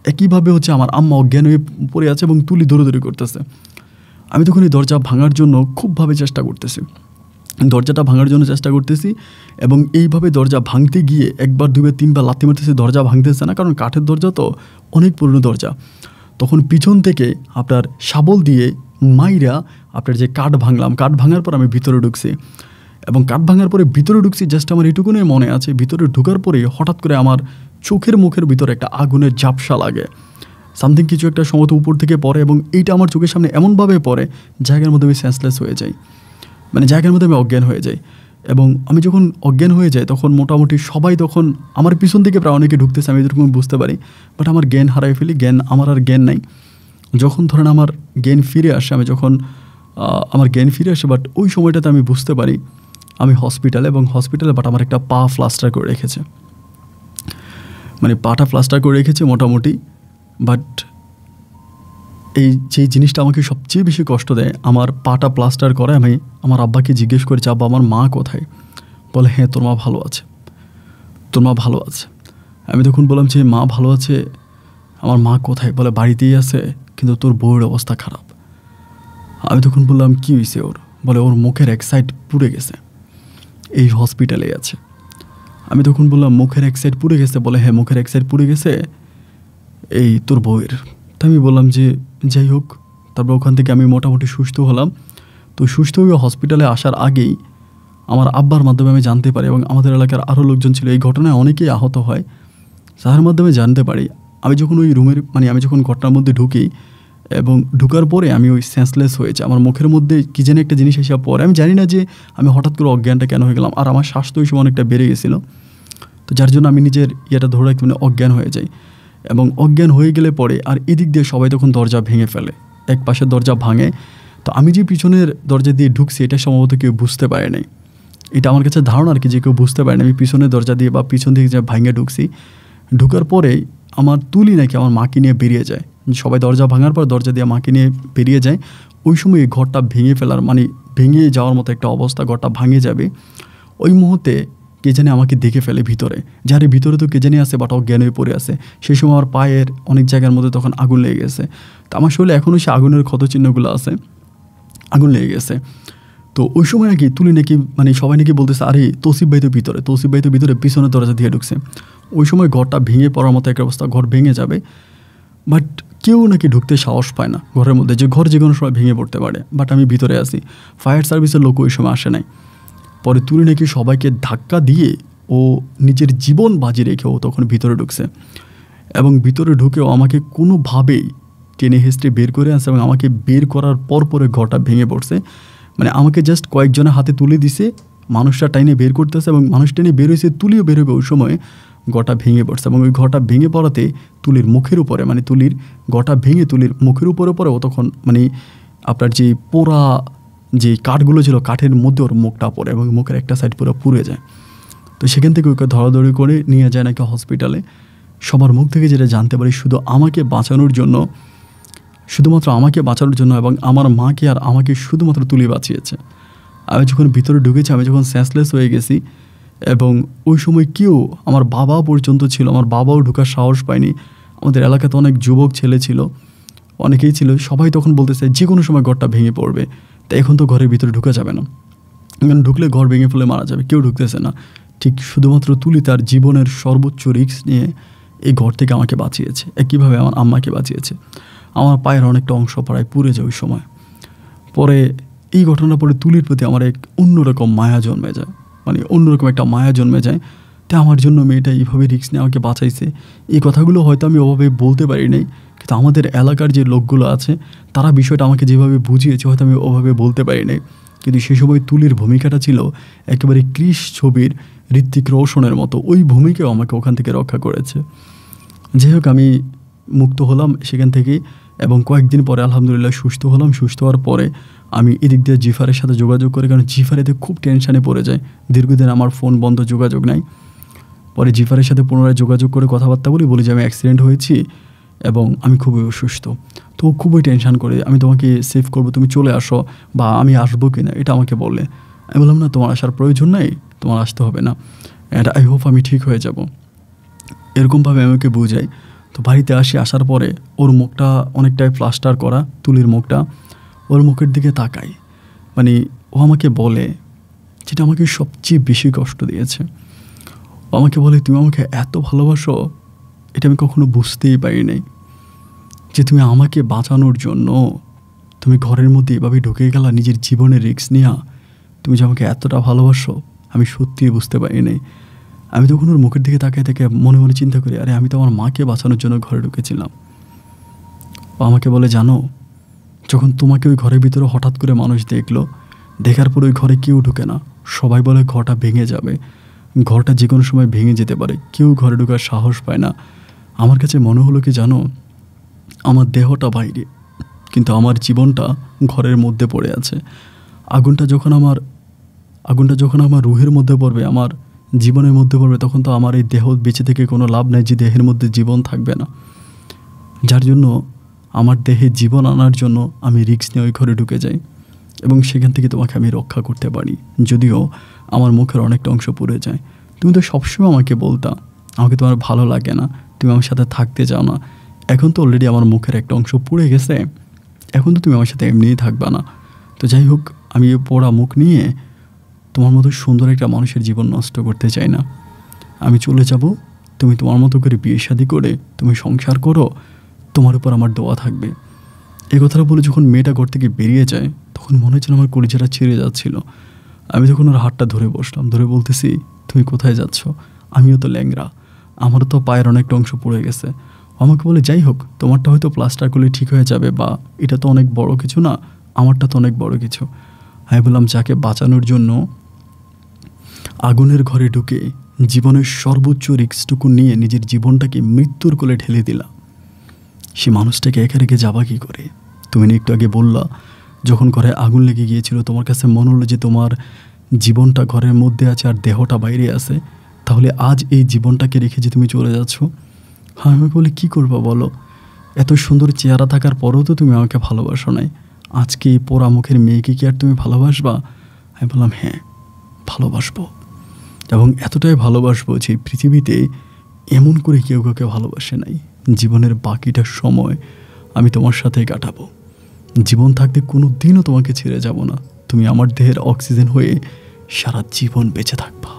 একইভাবে হচ্ছে আমার আম্মা অজ্ঞান হয়ে পড়ে আছে এবং তুলি দৌড়াদৌড়ি করতেছে। আমি তখন এই দরজা ভাঙার জন্য খুবভাবে চেষ্টা করতেছি, দরজাটা ভাঙার জন্য চেষ্টা করতেছি, এবং এইভাবে দরজা ভাঙতে গিয়ে একবার দুবার তিনবার লাথি মারতেছি, দরজা ভাঙতেছে না, কারণ কাঠের দরজা তো অনেক পুরনো দরজা। তখন পিছন থেকে আপনার শাবল দিয়ে মাইরা আপনার যে কাঠ ভাঙলাম, কাঠ ভাঙার পর আমি ভিতরে ঢুকছি, এবং কাঠ ভাঙার পরে ভিতরে ঢুকছি, জাস্ট আমার এটুকুনই মনে আছে, ভিতরে ঢুকার পরে হঠাৎ করে আমার চোখের মুখের ভিতরে একটা আগুনের ঝাপসা লাগে, সামথিং কিছু একটা সম্ভবত উপর থেকে পড়ে, এবং এইটা আমার চোখের সামনে এমনভাবে পড়ে জায়গার মধ্যে আমি সেন্সলেস হয়ে যাই, মানে জায়গার মধ্যে আমি অজ্ঞান হয়ে যাই। এবং আমি যখন অজ্ঞান হয়ে যাই তখন মোটামুটি সবাই তখন আমার পিছন থেকে প্রায় অনেকে ঢুকতেছে, আমি এরকম বুঝতে পারি, বাট আমার জ্ঞান হারাই ফেলি, আমার আর জ্ঞান নাই। যখন ধরেন আমার জ্ঞান ফিরে আসে, আমার জ্ঞান ফিরে আসে, বাট ওই সময়টাতে আমি বুঝতে পারি আমি হসপিটালে, বাট আমার একটা পা প্লাস্টার করে রেখেছে, মানে পাটা প্লাস্টার করে রেখেছে মোটামুটি। বাট এই যেই জিনিসটা আমাকে সবচেয়ে বেশি কষ্ট দেয়, আমার পাটা প্লাস্টার করে, আমি আমার আব্বাকে জিজ্ঞেস করেছি আব্বা আমার মা কোথায়? বলে হ্যাঁ তোর মা ভালো আছে, তোর মা ভালো আছে। আমি তখন বললাম যে মা ভালো আছে, আমার মা কোথায়? বলে বাড়িতেই আছে, কিন্তু তোর বউয়ের অবস্থা খারাপ। আমি তখন বললাম কী হয়েছে ওর? বলে ওর মুখের এক সাইড পুড়ে গেছে, এই হসপিটালে আছে। আমি তখন বললাম মুখের এক সাইড পুড়ে গেছে? বলে হ্যাঁ মুখের এক সাইড পুড়ে গেছে, এই তোর বউয়ের। তো আমি বললাম যে যাই হোক, তারপর ওখান থেকে আমি মোটামুটি সুস্থ হলাম। তো সুস্থ হয়ে হসপিটালে আসার আগেই আমার আব্বার মাধ্যমে আমি জানতে পারি, এবং আমাদের এলাকার আরও লোকজন ছিল, এই ঘটনায় অনেকেই আহত হয়, যার মাধ্যমে জানতে পারি আমি যখন ওই রুমের আমি যখন ঘটনার মধ্যে ঢুকি, এবং ঢুকার পরে আমি ওই সেন্সলেস হয়েছে, আমার মুখের মধ্যে কী যেন একটা জিনিস এসে পরে, আমি জানি না যে আমি হঠাৎ করে অজ্ঞানটা কেন হয়ে গেলাম, আর আমার স্বাস্থ্য ওই সময় অনেকটা বেড়ে গেছিলো, তো যার জন্য আমি নিজের ইয়েটা ধরে রাখতে মানে অজ্ঞান হয়ে যাই। এবং অজ্ঞান হয়ে গেলে পরে আর এদিক দিয়ে সবাই তখন দরজা ভেঙে ফেলে, এক পাশের দরজা ভাঙে, তো আমি যে পিছনের দরজা দিয়ে ঢুকছি এটা সম্ভবত কেউ বুঝতে পারে নাই, এটা আমার কাছে ধারণা আর কি, যে কেউ বুঝতে পারে না আমি পিছনের দরজা দিয়ে বা পিছন দিকে যে ভাঙে ঢুকছি। ঢুকার পরে আমার তুলি নাকি আমার মাকে নিয়ে বেরিয়ে যায়, সবাই দরজা ভাঙার পর দরজা দিয়ে মাকে নিয়ে বেরিয়ে যায়, ওই সময় এই ঘরটা ভেঙে ফেলার মানে ভেঙে যাওয়ার মতো একটা অবস্থা, ঘরটা ভাঙে যাবে, ওই মুহূর্তে কে জানি আমাকে দেখে ফেলে ভিতরে, যার ভিতরে তো কে জানি আছে, বাট অজ্ঞান হয়ে পড়ে আছে। সেই সময় আমার পায়ের অনেক জায়গার মধ্যে তখন আগুন লেগে গেছে, তো আমার শরীরে এখনও সে আগুনের ক্ষতচিহ্নগুলো আছে, আগুন লেগে গেছে। তো ওই সময় নাকি তুলি নাকি মানে সবাই নাকি বলতেছে আরে তৌসিফ ভাই তো ভিতরে পিছনের দরজা দিয়ে ঢুকছে। ওই সময় ঘরটা ভেঙে পড়ার মতো একটা অবস্থা, ঘর ভেঙে যাবে, বাট কেউ নাকি ঢুকতে সাহস পায় না ঘরের মধ্যে, যে ঘর যে কোনো সময় ভেঙে পড়তে পারে, বাট আমি ভিতরে আছি, ফায়ার সার্ভিসের লোক ওই সময় আসে নাই। পরে তুলি নাকি সবাইকে ধাক্কা দিয়ে ও নিজের জীবন বাজি রেখে ও তখন ভিতরে ঢুকছে, এবং ভিতরে ঢুকেও আমাকে কোনোভাবেই টেনে হেস্টে বের করে আনছে, এবং আমাকে বের করার পরে ঘরটা ভেঙে পড়ছে, মানে আমাকে জাস্ট কয়েকজনের হাতে তুলে দিছে, মানুষটা টাইনে বের করতেছে, এবং মানুষ টেনে বের হয়েছে, তুলিও বের হবে, ওই সময় ঘরটা ভেঙে পড়ছে, এবং ওই ঘরটা ভেঙে পড়াতে তুলির মুখের উপরে মানে তুলির ঘরটা ভেঙে তুলির মুখের উপরে ও তখন মানে আপনার যে পোড়া যে কাঠগুলো ছিল কাঠের মধ্যে ওর মুখটা পড়ে, এবং মুখের একটা সাইড পুরো পুড়ে যায়। তো সেখান থেকে ওকে ধরাধরি করে নিয়ে যায় নাকি হসপিটালে। সবার মুখ থেকে যেটা জানতে পারি, শুধুমাত্র আমাকে বাঁচানোর জন্য এবং আমার মাকে আর আমাকে শুধুমাত্র তুলি বাঁচিয়েছে। আমি যখন ভিতরে ঢুকেছি, আমি যখন সেন্সলেস হয়ে গেছি, এবং ওই সময় কেউ, আমার বাবা পর্যন্ত ছিল, আমার বাবাও ঢোকার সাহস পায়নি, আমাদের এলাকাতে অনেক যুবক ছেলে ছিল, অনেকেই ছিল, সবাই তখন বলতেছে যে কোনো সময় ঘরটা ভেঙে পড়বে, তাই এখন তো ঘরের ভিতরে ঢুকা যাবে না, কারণ ঢুকলে ঘর ভেঙে ফেলে মারা যাবে, কেউ ঢুকতেছে না। ঠিক শুধুমাত্র তুলি তার জীবনের সর্বোচ্চ রিস্ক নিয়ে এই ঘর থেকে আমাকে বাঁচিয়েছে, একইভাবে আমার আম্মাকে বাঁচিয়েছে। আমার পায়ের অনেকটা অংশ প্রায় পুড়ে যায় ওই সময়। পরে এই ঘটনার পরে তুলির প্রতি আমার এক অন্যরকম মায়া জন্মে যায়, মানে অন্যরকম একটা মায়া জন্মে যায়। তাই আমার জন্য মেয়েটা এইভাবে রিস্ক নিয়ে আমাকে বাঁচাইছে, এই কথাগুলো হয়তো আমি ওভাবে বলতে পারি নাই, কিন্তু আমাদের এলাকার যে লোকগুলো আছে তারা বিষয়টা আমাকে যেভাবে বুঝিয়েছে হয়তো আমি ওভাবে বলতে পারি নাই। কিন্তু সে সময় তুলির ভূমিকাটা ছিল একেবারে ক্রিস ছবির ঋত্বিক রোশনের মতো। ওই ভূমিকাও আমাকে ওখান থেকে রক্ষা করেছে। যাই হোক, আমি মুক্ত হলাম সেখান থেকে এবং কয়েকদিন পরে আলহামদুলিল্লাহ সুস্থ হলাম। সুস্থ হওয়ার পরে আমি এদিক দিয়ে জিফারের সাথে যোগাযোগ করি, কারণ জিফারেতে খুব টেনশানে পড়ে যায়। দীর্ঘদিন আমার ফোন বন্ধ, যোগাযোগ নাই। পরে জিফারের সাথে পুনরায় যোগাযোগ করে কথাবার্তা বলি যে আমি অ্যাক্সিডেন্ট হয়েছি এবং আমি খুবই অসুস্থ। তো খুবই টেনশান করে, আমি তোমাকে সেভ করবো, তুমি চলে আসো বা আমি আসবো কি না এটা আমাকে বললে। আমি বললাম না, তোমার আসার প্রয়োজন নাই, তোমার আসতে হবে না, অ্যান্ড আই হোপ আমি ঠিক হয়ে যাব। এরকমভাবে আমি ওকে বুঝাই। তো বাড়িতে আসার পরে ওর মুখটা অনেকটাই প্লাস্টার করা, তুলির মুখটা, ওর মুখের দিকে তাকাই। মানে ও আমাকে বলে, যেটা আমাকে সবচেয়ে বেশি কষ্ট দিয়েছে, ও আমাকে বলে, তুমি আমাকে এত ভালোবাসো, এটা আমি কখনো বুঝতেই পারি নাই, যে তুমি আমাকে বাঁচানোর জন্য তুমি ঘরের মধ্যে এভাবে ঢুকে গেলা, নিজের জীবনের রিস্ক নিয়া, তুমি যে আমাকে এতটা ভালোবাসো আমি সত্যিই বুঝতে পারি নাই। আমি তখন ওর মুখের দিকে তাকিয়ে থেকে মনে মনে চিন্তা করি, আরে আমি তো আমার মাকে বাঁচানোর জন্য ঘরে ঢুকেছিলাম। ও আমাকে বলে, জানো, যখন তোমাকে ওই ঘরের ভিতরে হঠাৎ করে মানুষ দেখলো, দেখার পর ওই ঘরে কেউ ঢুকে না, সবাই বলে ঘরটা ভেঙে যাবে, ঘরটা যে কোনো সময় ভেঙে যেতে পারে, কেউ ঘরে ঢোকার সাহস পায় না। আমার কাছে মনে হলো কি জানো, আমার দেহটা বাইরে কিন্তু আমার জীবনটা ঘরের মধ্যে পড়ে আছে। আগুনটা যখন আমার রুহের মধ্যে পড়বে, আমার জীবনের মধ্যে পড়বে, তখন তো আমার এই দেহ বেঁচে থেকে কোনো লাভ নাই, যে দেহের মধ্যে জীবন থাকবে না। যার জন্য আমার দেহে জীবন আনার জন্য আমি রিস্ক নিয়ে ওই ঘরে ঢুকে যাই এবং সেখান থেকে তোমাকে আমি রক্ষা করতে পারি, যদিও আমার মুখের অনেকটা অংশ পুড়ে যায়। তুমি তো সবসময় আমাকে বলতা আমাকে তোমার ভালো লাগে না, তুমি আমার সাথে থাকতে চাও না। এখন তো অলরেডি আমার মুখের একটা অংশ পুড়ে গেছে, এখন তো তুমি আমার সাথে এমনিই থাকবা না। তো যাই হোক, আমি এই পোড়া মুখ নিয়ে তোমার মতো সুন্দর একটা মানুষের জীবন নষ্ট করতে চাই না। আমি চলে যাব, তুমি তোমার মতো করে বিয়ে শাদী করে তুমি সংসার করো, তোমার উপর আমার দোয়া থাকবে। এই কথাটা বলে যখন মেয়েটা ঘর থেকে বেরিয়ে যায়, তখন মনে হচ্ছিল আমার কলিজাটা ছিঁড়ে যাচ্ছিল। আমি তখন ওর হাতটা ধরে বসলাম, ধরে বলতেছি, তুমি কোথায় যাচ্ছ? আমিও তো ল্যাংরা, আমারও তো পায়ের অনেকটা অংশ পড়ে গেছে। আমাকে বলে, যাই হোক, তোমারটা হয়তো প্লাস্টার করলে ঠিক হয়ে যাবে, বা এটা তো অনেক বড় কিছু না, আমারটা তো অনেক বড় কিছু। আমি বললাম, যাকে বাঁচানোর জন্য আগুনের ঘরে ঢুকে জীবনের সর্বোচ্চ রিস্কটুকু নিয়ে নিজের জীবনটাকে মৃত্যুর কোলে ঠেলে দিলাম, সে মানুষটাকে একা রেখে যাবা কী করে? তুমি একটু আগে বললা, যখন ঘরে আগুন লেগে গিয়েছিল তোমার কাছে মনে হলো যে তোমার জীবনটা ঘরের মধ্যে আছে আর দেহটা বাইরে আছে, তাহলে আজ এই জীবনটাকে রেখে যে তুমি চলে যাচ্ছ। হ্যাঁ, আমি বলি, কী করবো বলো, এত সুন্দর চেহারা থাকার পরেও তো তুমি আমাকে ভালোবাসো নাই, আজকে এই পোড়া মুখের মেয়েকে কি আর তুমি ভালোবাসবা? আমি বললাম, হ্যাঁ ভালোবাসবো, এবং এতটাই ভালোবাসবো যে পৃথিবীতে এমন করে কেউ কাউকে ভালোবাসে নাই। জীবনের বাকিটা সময় আমি তোমার সাথে কাটাবো, জীবন থাকতে কোনো দিনও তোমাকে ছেড়ে যাব না, তুমি আমার দেহের অক্সিজেন হয়ে সারা জীবন বেঁচে থাকবা।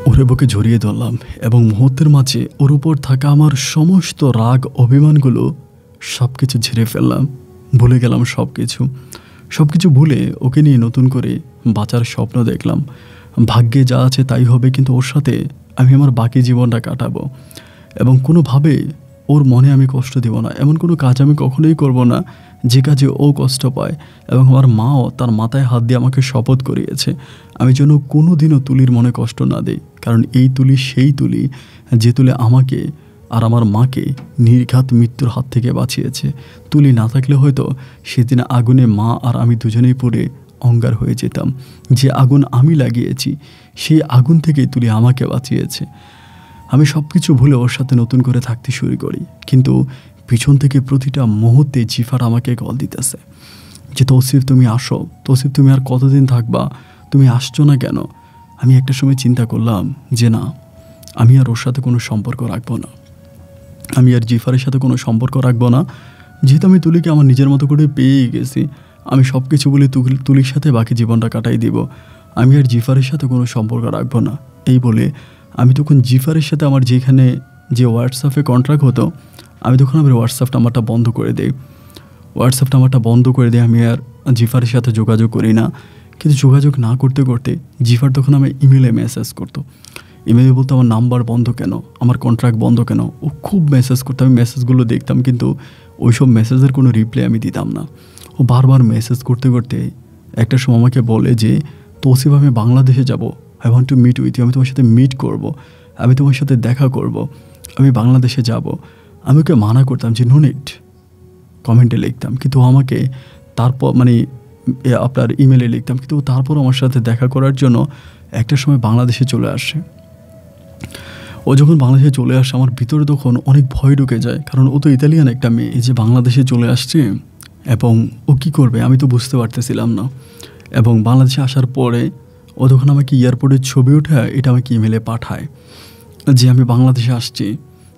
ওরে বুকে জড়িয়ে ধরলাম এবং মুহূর্তের মাঝে ওর উপর থাকা আমার সমস্ত রাগ অভিমানগুলো সব কিছু ঝেড়ে ফেললাম, ভুলে গেলাম সব কিছু ভুলে ওকে নিয়ে নতুন করে বাঁচার স্বপ্ন দেখলাম। ভাগ্যে যা আছে তাই হবে, কিন্তু ওর সাথে আমি আমার বাকি জীবনটা কাটাবো এবং কোনোভাবে ওর মনে আমি কষ্ট দেব না, এমন কোনো কাজ আমি কখনোই করব না যে কাজে ও কষ্ট পায়। এবং আমার মাও তার মাথায় হাত দিয়ে আমাকে শপথ করিয়েছে আমি যেন কোনো দিনও তুলির মনে কষ্ট না দিই, কারণ এই তুলি সেই তুলি যে তুলি আমাকে আর আমার মাকে নির্ঘাত মৃত্যুর হাত থেকে বাঁচিয়েছে। তুলি না থাকলে হয়তো সেদিন আগুনে মা আর আমি দুজনেই পড়ে অঙ্গার হয়ে যেতাম। যে আগুন আমি লাগিয়েছি সেই আগুন থেকেই তুলি আমাকে বাঁচিয়েছে। আমি সব কিছু ভুলে ওর সাথে নতুন করে থাকতে শুরু করি, কিন্তু পিছন থেকে প্রতিটা মুহূর্তে জিফার আমাকে কল দিতেছে যে, তৌসিফ তুমি আসো, তৌসিফ তুমি আর কতদিন থাকবা, তুমি আসছো না কেন? আমি একটা সময় চিন্তা করলাম যে না, আমি আর ওর সাথে কোনো সম্পর্ক রাখবো না, আমি আর জিফারের সাথে কোনো সম্পর্ক রাখবো না, যেহেতু আমি তুলিকে আমার নিজের মতো করে পেয়ে গেছি। আমি সব কিছু বলে তুলির সাথে বাকি জীবনটা কাটাই দিব, আমি আর জিফারের সাথে কোনো সম্পর্ক রাখবো না। এই বলে আমি তখন জিফারের সাথে আমার যেখানে যে হোয়াটসঅ্যাপে কন্ট্রাক্ট হতো, আমি তখন আমার হোয়াটসঅ্যাপ নাম্বারটা বন্ধ করে দিই। আমি আর জিফারের সাথে যোগাযোগ করি না। কিন্তু যোগাযোগ না করতে করতে জিফার তখন আমি ইমেলে মেসেজ করতো, ইমেলে বলতো আমার নাম্বার বন্ধ কেন, আমার কন্ট্রাক্ট বন্ধ কেন। ও খুব মেসেজ করতো, আমি মেসেজগুলো দেখতাম, কিন্তু ওইসব মেসেজের কোনো রিপ্লাই আমি দিতাম না। ও বারবার মেসেজ করতে করতে একটা সময় আমাকে বলে যে তৌসিফ আমি বাংলাদেশে যাব, I want to meet with you, আমি তোমার সাথে মিট করব, আমি তোমার সাথে দেখা করব, আমি বাংলাদেশে যাব। আমি ওকে মানা করতাম যে নো নিড, কমেন্টে লিখতাম, কিন্তু আমাকে তারপর আপনার ইমেলে লিখতাম, কিন্তু তারপর আমার সাথে দেখা করার জন্য একটা সময় বাংলাদেশে চলে আসে। ও যখন বাংলাদেশে চলে আসে আমার ভিতরে তখন অনেক ভয় ঢুকে যায়, কারণ ও তো ইতালিয়ান একটা মেয়ে, এই যে বাংলাদেশে চলে আসছে এবং ও কী করবে আমি তো বুঝতে পারতেছিলাম না। এবং বাংলাদেশে আসার পরে ও তখন আমাকে এয়ারপোর্টের ছবি ওঠে এটা আমাকে ইমেলে পাঠায় যে আমি বাংলাদেশে আসছি,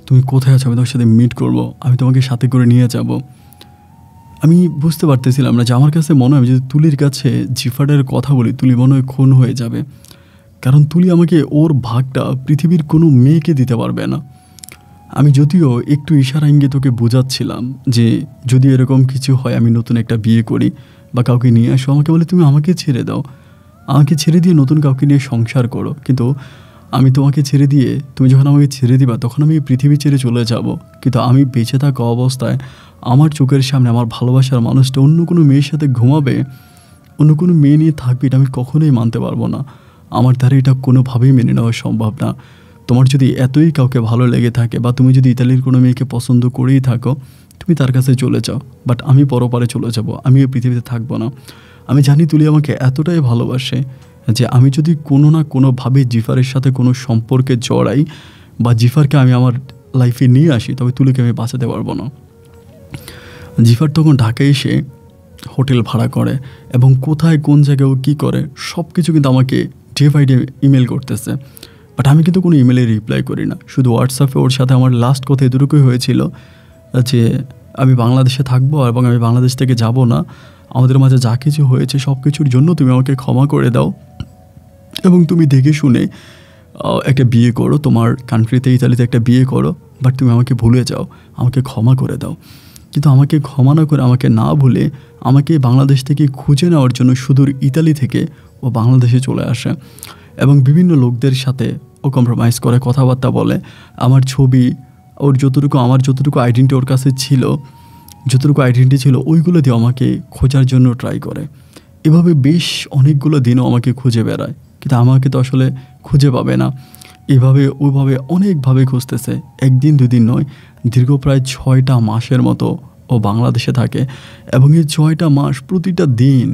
তুমি কোথায় আছো, আমি তোমার সাথে মিট করব, আমি তোমাকে সাথে করে নিয়ে যাব। আমি বুঝতে পারতেছিলাম না যে আমার কাছে মনে হয় যদি তুলির কাছে জিফারের কথা বলি তুলি মনে হয় খুন হয়ে যাবে, কারণ তুলি আমাকে ওর ভাগটা পৃথিবীর কোনো মেয়েকে দিতে পারবে না। আমি যদিও একটু ইশারা ইঙ্গিত তোকে বোঝাচ্ছিলাম যে যদি এরকম কিছু হয় আমি নতুন একটা বিয়ে করি বা কাউকে নিয়ে আসো, আমাকে বলে তুমি আমাকে ছেড়ে দাও, আমাকে ছেড়ে দিয়ে নতুন কাউকে নিয়ে সংসার করো, কিন্তু আমি তোমাকে ছেড়ে দিয়ে তুমি যখন আমাকে ছেড়ে দিবা তখন আমি পৃথিবী ছেড়ে চলে যাব, কিন্তু আমি বেঁচে থাকা অবস্থায় আমার চোখের সামনে আমার ভালোবাসার মানুষটা অন্য কোনো মেয়ের সাথে ঘুমাবে, অন্য কোনো মেয়ে নিয়ে থাকবে, এটা আমি কখনোই মানতে পারবো না। আমার দ্বারা এটা কোনোভাবেই মেনে নেওয়া সম্ভব না। তোমার যদি এতই কাউকে ভালো লেগে থাকে বা তুমি যদি ইতালির কোনো মেয়েকে পছন্দ করেই থাকো তুমি তার কাছে চলে যাও, বাট আমি পরপারে চলে যাব, আমি এই পৃথিবীতে থাকবো না। আমি জানি তুলি আমাকে এতটাই ভালোবাসে যে আমি যদি কোনো না কোনোভাবে জিফারের সাথে কোনো সম্পর্কে জড়াই বা জিফারকে আমি আমার লাইফে নিয়ে আসি তবে তুলিকে আমি বাঁচাতে পারবো না। জিফার তখন ঢাকায় এসে হোটেল ভাড়া করে এবং কোথায় কোন জায়গায় ও কী করে সব কিছু কিন্তু আমাকে ডে বাই ডে ইমেল করতেছে, বাট আমি কিন্তু কোনো ইমেলে রিপ্লাই করি না। শুধু হোয়াটসঅ্যাপে ওর সাথে আমার লাস্ট কথা এতটুকুই হয়েছিল যে আমি বাংলাদেশে থাকবো এবং আমি বাংলাদেশ থেকে যাব না, আমাদের মাঝে যা কিছু হয়েছে সব কিছুর জন্য তুমি আমাকে ক্ষমা করে দাও এবং তুমি দেখে শুনে একটা বিয়ে করো, তোমার কান্ট্রিতে ইতালিতে একটা বিয়ে করো, বাট তুমি আমাকে ভুলে যাও, আমাকে ক্ষমা করে দাও। কিন্তু আমাকে ক্ষমা না করে আমাকে না ভুলে আমাকে বাংলাদেশ থেকে খুঁজে নেওয়ার জন্য সুদূর ইতালি থেকে ও বাংলাদেশে চলে আসে এবং বিভিন্ন লোকদের সাথে ও কম্প্রোমাইজ করে, কথাবার্তা বলে, আমার ছবি ওর আমার যতটুকু আইডেন্টি ওর কাছে ছিল, যতটুকু আইডেন্টি ছিল ওইগুলো দিয়ে আমাকে খোঁজার জন্য ট্রাই করে। এভাবে বেশ অনেকগুলো দিনও আমাকে খুঁজে বেড়ায়, কিন্তু আমাকে তো আসলে খুঁজে পাবে না। এভাবে ওইভাবে অনেকভাবে খুঁজতেছে, একদিন দুদিন নয়, দীর্ঘ প্রায় 6টা মাসের মতো ও বাংলাদেশে থাকে এবং এই 6টা মাস প্রতিটা দিন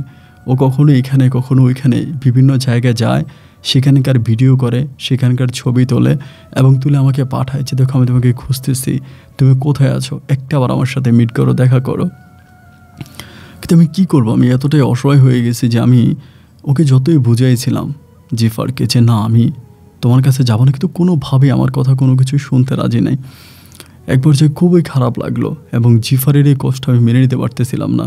ও কখনো এখানে কখনো ওইখানে বিভিন্ন জায়গায় যায়, সেখানকার ভিডিও করে, সেখানকার ছবি তোলে এবং তুলে আমাকে পাঠায় যে দেখো আমি তোমাকে খুঁজতেছি, তুমি কোথায় আছো, একটাবার আমার সাথে মিট করো, দেখা করো। কিন্তু আমি কী করবো, আমি এতটাই অসহায় হয়ে গেছি যে আমি ওকে যতই বুঝাইছিলাম জিফারকে যে না আমি তোমার কাছে যাবো না, কিন্তু কোনোভাবেই আমার কথা কোনো কিছু শুনতে রাজি নাই। একবার যে খুবই খারাপ লাগলো এবং জিফারের এই কষ্ট আমি মেনে নিতে পারতেছিলাম না।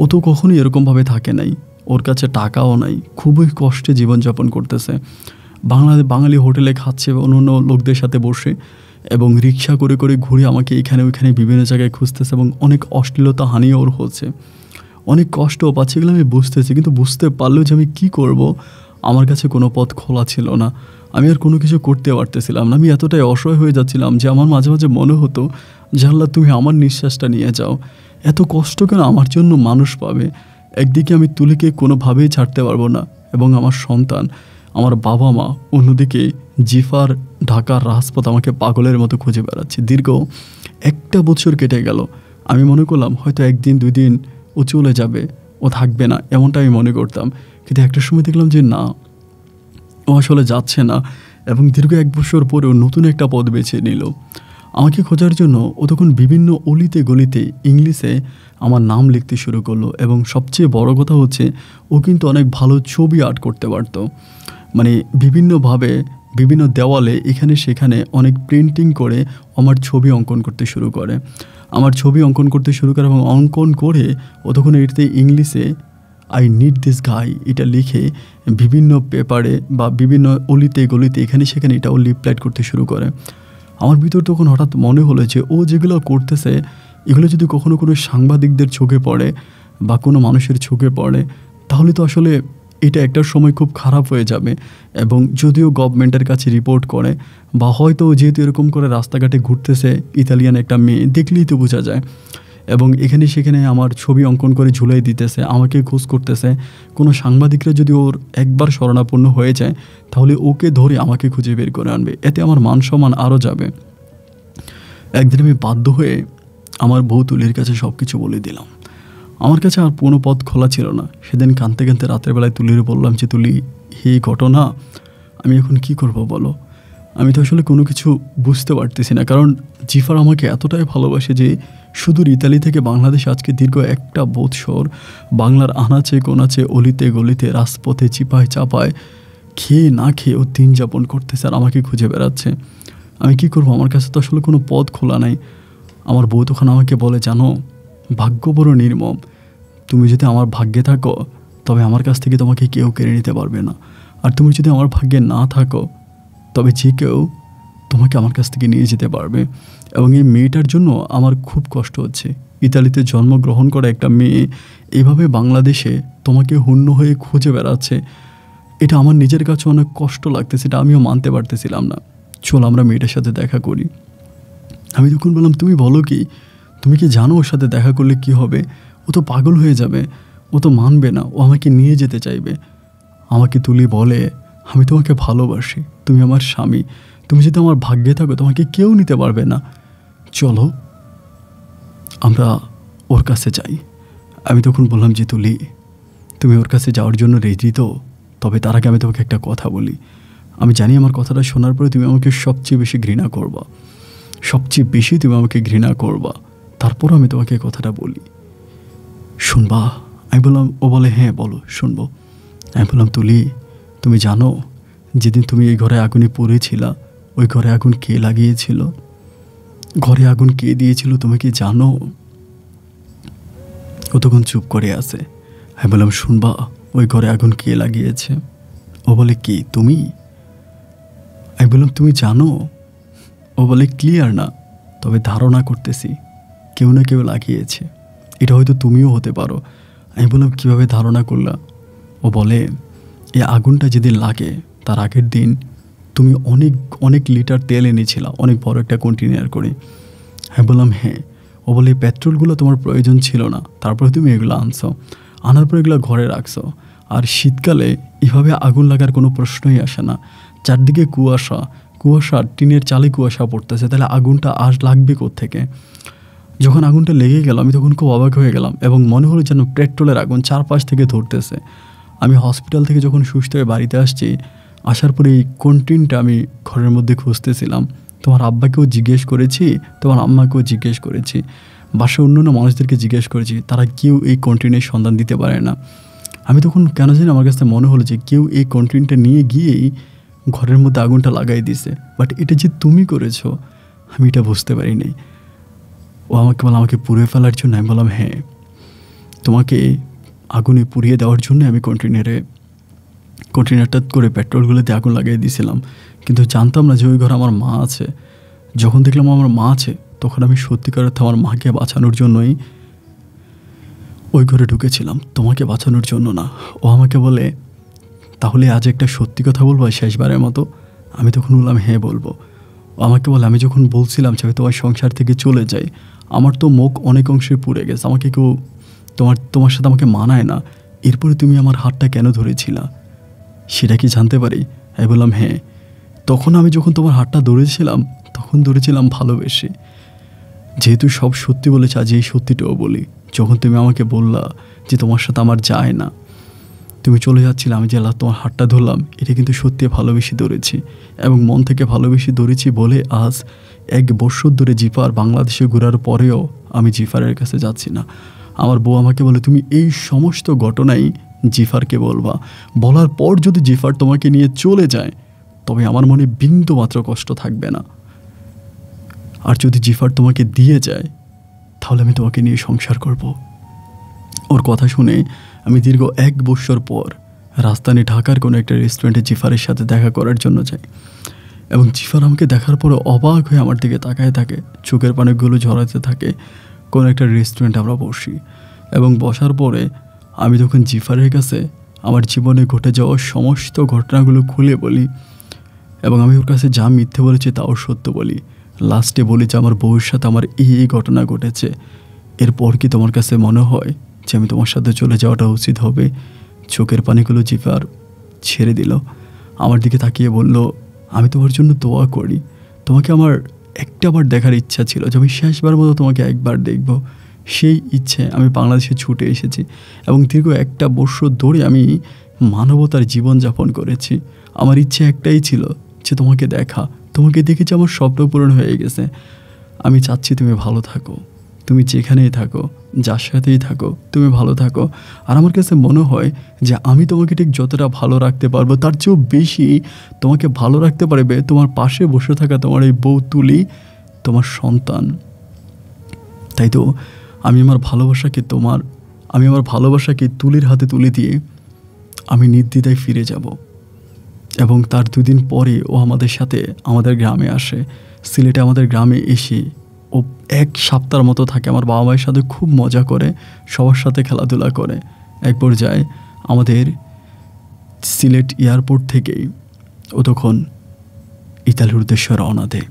ও তো কখনোই এরকমভাবে থাকে নাই, ওর কাছে টাকাও নাই, খুবই কষ্টে জীবনযাপন করতেছে, বাঙালি হোটেলে খাচ্ছে অন্য অন্য লোকদের সাথে বসে এবং রিক্সা করে করে ঘুরে আমাকে এখানে ওইখানে বিভিন্ন জায়গায় খুঁজতেছে এবং অনেক অশ্লীলতা হানিও ওর হচ্ছে, অনেক কষ্টও পাচ্ছে, এগুলো আমি বুঝতেছি, কিন্তু বুঝতে পারলেও যে আমি কী করব আমার কাছে কোনো পথ খোলা ছিল না, আমি আর কোনো কিছু করতে পারতেছিলাম না। আমি এতটাই অসহায় হয়ে যাচ্ছিলাম যে আমার মাঝে মাঝে মনে হতো যে আল্লাহ তুমি আমার নিঃশ্বাসটা নিয়ে যাও, এত কষ্ট কেন আমার জন্য মানুষ পাবে। একদিকে আমি তুলিকে কোনোভাবেই ছাড়তে পারবো না এবং আমার সন্তান, আমার বাবা মা, অন্যদিকে জিফার ঢাকার রাজপথ আমাকে পাগলের মতো খুঁজে বেড়াচ্ছে। দীর্ঘ 1টা বছর কেটে গেল, আমি মনে করলাম হয়তো একদিন দুই দিন ও চলে যাবে, ও থাকবে না, এমনটা আমি মনে করতাম, কিন্তু একটা সময় দেখলাম যে না, ও আসলে যাচ্ছে না এবং দীর্ঘ 1 বছর পরেও নতুন একটা পথ বেছে নিল আমাকে খোঁজার জন্য। ও তখন বিভিন্ন অলিতে গলিতে ইংলিশে আমার নাম লিখতে শুরু করলো এবং সবচেয়ে বড় কথা হচ্ছে ও কিন্তু অনেক ভালো ছবি আর্ট করতে পারত, বিভিন্নভাবে বিভিন্ন দেওয়ালে এখানে সেখানে অনেক প্রিন্টিং করে আমার ছবি অঙ্কন করতে শুরু করে, এবং অঙ্কন করে ও তখন এটাতে ইংলিশে আই নিড দিস গাই এটা লিখে বিভিন্ন পেপারে বা বিভিন্ন অলিতে গলিতে এখানে সেখানে এটা ও লিপলাইট করতে শুরু করে। আমার ভিতর তখন হঠাৎ মনে হলো যে ও যেগুলো করতেছে এগুলো যদি কখনো কোনো সাংবাদিকদের চোখে পড়ে বা কোনো মানুষের চোখে পড়ে তাহলে তো আসলে এটা একটা সময় খুব খারাপ হয়ে যাবে এবং যদিও গভর্নমেন্টের কাছে রিপোর্ট করে বা হয়তো যেহেতু এরকম করে রাস্তাঘাটে ঘুরতেছে ইতালিয়ান একটা মেয়ে দেখলেই তো বোঝা যায় এবং এখানে সেখানে আমার ছবি অঙ্কন করে ঝুলাই দিতেছে, আমাকে খোঁজ করতেছে। কোনো সাংবাদিকরা যদি ওর একবার শরণাপন্ন হয়ে যায় তাহলে ওকে ধরে আমাকে খুঁজে বের করে আনবে, এতে আমার মান সম্মান আরও যাবে। একদিন আমি বাধ্য হয়ে আমার বউ তুলির কাছে সব কিছু বলে দিলাম। আমার কাছে আর কোনো পথ খোলা ছিল না। সেদিন কাঁদতে কাঁদতে রাতের বেলায় তুলির বললাম যে তুলি, এই ঘটনা আমি এখন কি করব বলো। আমি তো আসলে কোনো কিছু বুঝতে পারতেছি না, কারণ জিফার আমাকে এতটাই ভালোবাসে যে সুদূর ইতালি থেকে বাংলাদেশে আজকে দীর্ঘ একটা বৎসর বাংলার আনাচে কোনাচে অলিতে গলিতে রাজপথে চিপায় চাপায় খেয়ে না খেয়ে ও দিন যাপন করতেছে আর আমাকে খুঁজে বেড়াচ্ছে। আমি কি করব, আমার কাছে তো আসলে কোনো পথ খোলা নাই। আমার বউ তখন আমাকে বলে, জানো ভাগ্য বড় নির্মম, তুমি যদি আমার ভাগ্যে থাকো তবে আমার কাছ থেকে তোমাকে কেউ কেড়ে নিতে পারবে না, আর তুমি যদি আমার ভাগ্যে না থাকো তবে যে কেউ তোমাকে আমার কাছ থেকে নিয়ে যেতে পারবে। এবং এই মেয়েটার জন্য আমার খুব কষ্ট হচ্ছে। ইতালিতে জন্মগ্রহণ করা একটা মেয়ে এভাবে বাংলাদেশে তোমাকে হন্য হয়ে খুঁজে বেড়াচ্ছে, এটা আমার নিজের কাছে অনেক কষ্ট লাগতেছে, এটা আমিও মানতে পারতেছিলাম না। চল আমরা মেয়েটার সাথে দেখা করি। আমি তখন বললাম, তুমি বলো কি, তুমি কি জানো ওর সাথে দেখা করলে কি হবে? ও তো পাগল হয়ে যাবে, ও তো মানবে না, ও আমাকে নিয়ে যেতে চাইবে। আমাকে তুলি বলে, আমি তোমাকে ভালোবাসি, তুমি আমার স্বামী, তুমি যদি আমার ভাগ্যে থাকো তোমাকে কেউ নিতে পারবে না, চলো আমরা ওর কাছে যাই। আমি তখন বললাম যে তুলি, তুমি ওর কাছে যাওয়ার জন্য রেডি তো? তবে তার আগে আমি তোমাকে একটা কথা বলি। আমি জানি আমার কথাটা শোনার পরে তুমি আমাকে সবচেয়ে বেশি ঘৃণা করবা, সবচেয়ে বেশি তুমি আমাকে ঘৃণা করবা, তারপর আমি তোমাকে কথাটা বলি, শুনবা? আমি বললাম, ও বলে হ্যাঁ বলো, শুনবো। আমি বললাম, তুলি তুমি জানো যেদিন তুমি এই ঘরে আগুনে পড়েছিলা, ওই ঘরে আগুন কে লাগিয়েছিল? ঘরে আগুন কে দিয়েছিল তুমি কি জানো? ও তখন চুপ করে আছে। আমি বললাম, শুনবা, ওই ঘরে আগুন কে লাগিয়েছে? ও বলে, কি তুমি? আমি বললাম, তুমি জানো? ও বলে, ক্লিয়ার না, তবে ধারণা করতেছি কেউ না কেউ লাগিয়েছে, এটা হয়তো তুমিও হতে পারো। আমি বললাম, কীভাবে ধারণা করলা? ও বলে, এই আগুনটা যেদিন লাগে তার আগের দিন তুমি অনেক অনেক লিটার তেল এনেছিলা, অনেক বড় একটা কন্টেনার করে। আমি বললাম, হ্যাঁ। ও বলে, পেট্রোলগুলো তোমার প্রয়োজন ছিল না, তারপরে তুমি এগুলো আনছো, আনার পর এগুলো ঘরে রাখছো। আর শীতকালে এভাবে আগুন লাগার কোনো প্রশ্নই আসে না, চারদিকে কুয়াশা, কুয়াশা, টিনের চালে কুয়াশা পড়তেছে, তাহলে আগুনটা লাগবে কোত্থেকে? যখন আগুনটা লেগে গেল আমি তখন খুব অবাক হয়ে গেলাম এবং মনে হলো যেন পেট্রোলের আগুন চারপাশ থেকে ধরতেছে। আমি হসপিটাল থেকে যখন সুস্থ হয়ে বাড়িতে আসছি, আসার পরে এই কন্টেনারটা আমি ঘরের মধ্যে খুঁজতেছিলাম। তোমার আব্বাকেও জিজ্ঞেস করেছি, তোমার আম্মাকেও জিজ্ঞেস করেছি, বাসায় অন্য মানুষদেরকে জিজ্ঞেস করেছি, তারা কেউ এই কন্টেনারের সন্ধান দিতে পারে না। আমি তখন কেন জানি আমার কাছে মনে হলো যে কেউ এই কন্টেনারটা নিয়ে গিয়েই ঘরের মধ্যে আগুনটা লাগাই দিছে, বাট এটা যে তুমি করেছো আমি এটা বুঝতে পারিনি। ও আমাকে বলে, আমাকে পুড়িয়ে ফেলার জন্য? আমি বললাম, হ্যাঁ, তোমাকে আগুনে পুড়িয়ে দেওয়ার জন্য আমি কন্টেনারটা করে পেট্রোলগুলোতে আগুন লাগিয়ে দিয়েছিলাম, কিন্তু জানতাম না যে ওই ঘরে আমার মা আছে। যখন দেখলাম আমার মা আছে তখন আমি সত্যিকার অর্থে আমার মাকে বাঁচানোর জন্যই ওই ঘরে ঢুকেছিলাম, তোমাকে বাঁচানোর জন্য না। ও আমাকে বলে, তাহলে আজ একটা সত্যি কথা বলবো শেষবারের মতো? আমি তখন বললাম, হ্যাঁ বলবো। ও আমাকে বলে, আমি যখন বলছিলাম যে তোমার সংসার থেকে চলে যাই, আমার তো মুখ অনেক অংশে পুড়ে গেছে, আমাকে কেউ তোমার সাথে আমাকে মানায় না, এরপরে তুমি আমার হাতটা কেন ধরেছিলা সেটা কি জানতে পারি? আমি বললাম, হ্যাঁ। তখন আমি যখন তোমার হাতটা ধরেছিলাম তখন ধরেছিলাম ভালোবেসে, যেহেতু সব সত্যি বলেছে আজ এই সত্যিটাও বলি। যখন তুমি আমাকে বললা যে তোমার সাথে আমার যায় না, তুমি চলে যাচ্ছিলে, আমি যে তোমার হাতটা ধরলাম, এটা কিন্তু সত্যি ভালোবেসে ধরেছি এবং মন থেকে ভালোবেসে ধরেছি বলে আজ 1 বছর ধরে জিফার বাংলাদেশে ঘোরার পরেও আমি জিফারের কাছে যাচ্ছি না। আমার বউ আমাকে বলে, তুমি এই সমস্ত ঘটনাই জিফারকে বলবা, বলার পর যদি জিফার তোমাকে নিয়ে চলে যায় তবে আমার মনে বিন্দু মাত্র কষ্ট থাকবে না, আর যদি জিফার তোমাকে দিয়ে যায় তাহলে আমি তোমাকে নিয়ে সংসার করব। ওর কথা শুনে আমি দীর্ঘ 1 বছর পর রাজধানী ঢাকার কোনো একটা রেস্টুরেন্টে জিফারের সাথে দেখা করার জন্য যাই এবং জিফার আমাকে দেখার পরে অবাক হয়ে আমার দিকে তাকায় থাকে, চোখের পানিগুলো ঝরাতে থাকে। কোনো একটা রেস্টুরেন্টে আমরা বসি এবং বসার পরে আমি তখন জিফারের কাছে আমার জীবনে ঘটে যাওয়া সমস্ত ঘটনাগুলো খুলে বলি এবং আমি ওর কাছে যা মিথ্যে বলেছি তাও সত্য বলি। লাস্টে বলি যে আমার বউয়ের সাথে আমার এই ঘটনা ঘটেছে, এরপর কি তোমার কাছে মনে হয় যে আমি তোমার সাথে চলে যাওয়াটা উচিত হবে? চোখের পানিগুলো জিফার ছেড়ে দিল, আমার দিকে তাকিয়ে বলল, আমি তোমার জন্য দোয়া করি। তোমাকে আমার একটাবার দেখার ইচ্ছা ছিল, যে আমি শেষবার মতো তোমাকে একবার দেখব। সেই ইচ্ছে আমি বাংলাদেশে ছুটে এসেছি এবং দীর্ঘ 1 বছর ধরে আমি মানবতার জীবনযাপন করেছি। আমার ইচ্ছে একটাই ছিল যে তোমাকে দেখা। তোমাকে দেখেছি, আমার স্বপ্ন পূরণ হয়ে গেছে। আমি চাচ্ছি তুমি ভালো থাকো, তুমি যেখানেই থাকো, যার সাথেই থাকো, তুমি ভালো থাকো। আর আমার কাছে মনে হয় যে আমি তোমাকে ঠিক যতটা ভালো রাখতে পারবো তার চেয়েও বেশি তোমাকে ভালো রাখতে পারবে তোমার পাশে বসে থাকা তোমার এই বউ তুলি, তোমার সন্তান। তাই তো আমি আমার ভালোবাসাকে তুলির হাতে তুলে দিয়ে আমি নির্দ্বিধায় ফিরে যাব। এবং তার 2 দিন পরে ও আমাদের সাথে আমাদের গ্রামে আসে। সিলেটে আমাদের গ্রামে এসে ও 1 সপ্তাহের মতো থাকে। আমার বাবা মায়ের সাথে খুব মজা করে, সবার সাথে খেলাধুলা করে। এক পর্যায়ে আমাদের সিলেট এয়ারপোর্ট থেকেই ও তখন ইতালির উদ্দেশ্যে রওনা দেয়।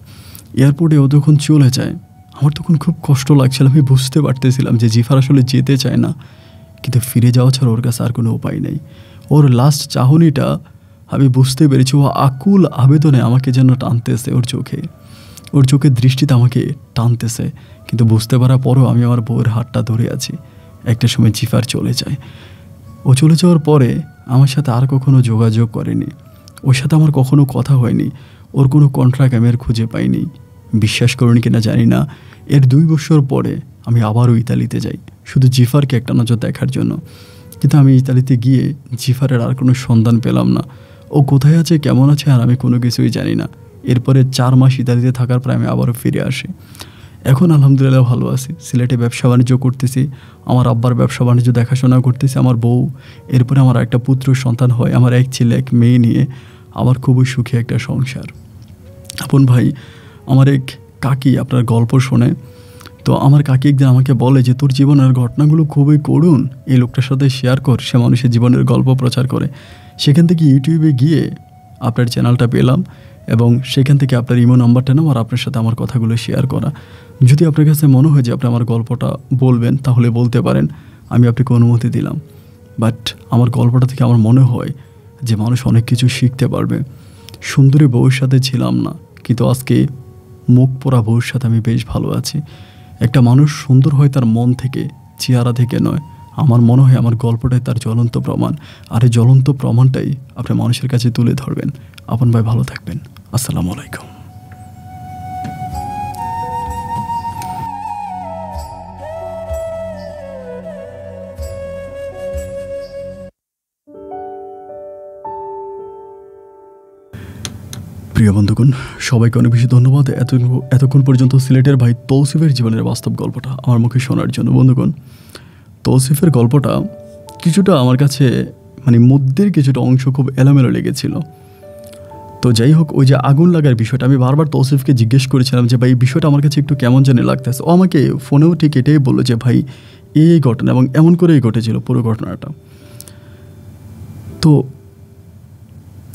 এয়ারপোর্টে ও তখন চলে যায়। আমার তখন খুব কষ্ট লাগছিল, আমি বুঝতে পারতেছিলাম যে জিফার আসলে যেতে চায় না, কিন্তু ফিরে যাওয়া ছাড়া ওর কাছে আর কোনো উপায় নেই। ওর লাস্ট চাহনিটা আমি বুঝতে পেরেছি, ও আকুল আবেদনে আমাকে যেন টানতেছে, ওর চোখের দৃষ্টিতে আমাকে টানতেছে। কিন্তু বুঝতে পারার পরেও আমি আমার বউয়ের হাতটা ধরে আছি। একটা সময় জিফার চলে যায়। ও চলে যাওয়ার পরে আমার সাথে আর কখনো যোগাযোগ করেনি, ওর সাথে আমার কখনো কথা হয়নি, ওর কোনো কন্ট্রাক্ট আমি আর খুঁজে পাইনি। বিশ্বাস করুন কিনা জানি না, এর 2 বছর পরে আমি আবারও ইতালিতে যাই শুধু জিফারকে একটা নজর দেখার জন্য। কিন্তু আমি ইতালিতে গিয়ে জিফারের আর কোনো সন্ধান পেলাম না। ও কোথায় আছে, কেমন আছে, আর আমি কোনো কিছুই জানি না। এরপরে 4 মাস ইতালিতে থাকার পরে আমি আবারও ফিরে আসি। এখন আলহামদুলিল্লাহ ভালো আছি। সিলেটে ব্যবসা বাণিজ্য করতেছি, আমার আব্বার ব্যবসা বাণিজ্য দেখাশোনা করতেছি, আমার বউ, এরপরে আমার একটা পুত্র সন্তান হয়। আমার 1 ছেলে 1 মেয়ে নিয়ে আমার খুবই সুখী একটা সংসার। আপন ভাই, আমার এক কাকি আপনার গল্প শোনে। তো আমার কাকি একদিন আমাকে বলে যে তোর জীবনের ঘটনাগুলো খুবই করুণ, এই লোকটার সাথে শেয়ার কর, সে মানুষের জীবনের গল্প প্রচার করে। সেখান থেকে ইউটিউবে গিয়ে আপনার চ্যানেলটা পেলাম এবং সেখান থেকে আপনার ইমো নাম্বারটা নাও আর আপনার সাথে আমার কথাগুলো শেয়ার করা। যদি আপনার কাছে মনে হয় যে আপনি আমার গল্পটা বলবেন তাহলে বলতে পারেন, আমি আপনাকে অনুমতি দিলাম। বাট আমার গল্পটা থেকে আমার মনে হয় যে মানুষ অনেক কিছু শিখতে পারবে। সুন্দরী বউয়ের সাথে ছিলাম না, কিন্তু আজকে মুখ পোড়া বউয়ের সাথে আমি বেশ ভালো আছি। একটা মানুষ সুন্দর হয় তার মন থেকে, চেহারা থেকে নয়। আমার মনে হয় আমার গল্পটাই তার জ্বলন্ত প্রমাণ, আর এই জ্বলন্ত প্রমাণটাই আপনি মানুষের কাছে তুলে ধরবেন। আপন ভাই ভালো থাকবেন। আসসালামু আলাইকুম। প্রিয় বন্ধুগণ, সবাইকে অনেক বেশি ধন্যবাদ এতক্ষণ পর্যন্ত সিলেটের ভাই তৌসিফের জীবনের বাস্তব গল্পটা আমার মুখে শোনার জন্য। বন্ধুগণ, তৌসিফের গল্পটা কিছুটা আমার কাছে মধ্যের কিছুটা অংশ খুব এলোমেলো লেগেছিল। তো যাই হোক, ওই যে আগুন লাগার বিষয়টা আমি বারবার তৌসিফকে জিজ্ঞেস করেছিলাম যে ভাই এই বিষয়টা আমার কাছে একটু কেমন জানি লাগতেছে। ও আমাকে ফোনেও ঠিক এটাই বললো যে ভাই এই ঘটনা এবং এমন করেই ঘটেছিল পুরো ঘটনাটা। তো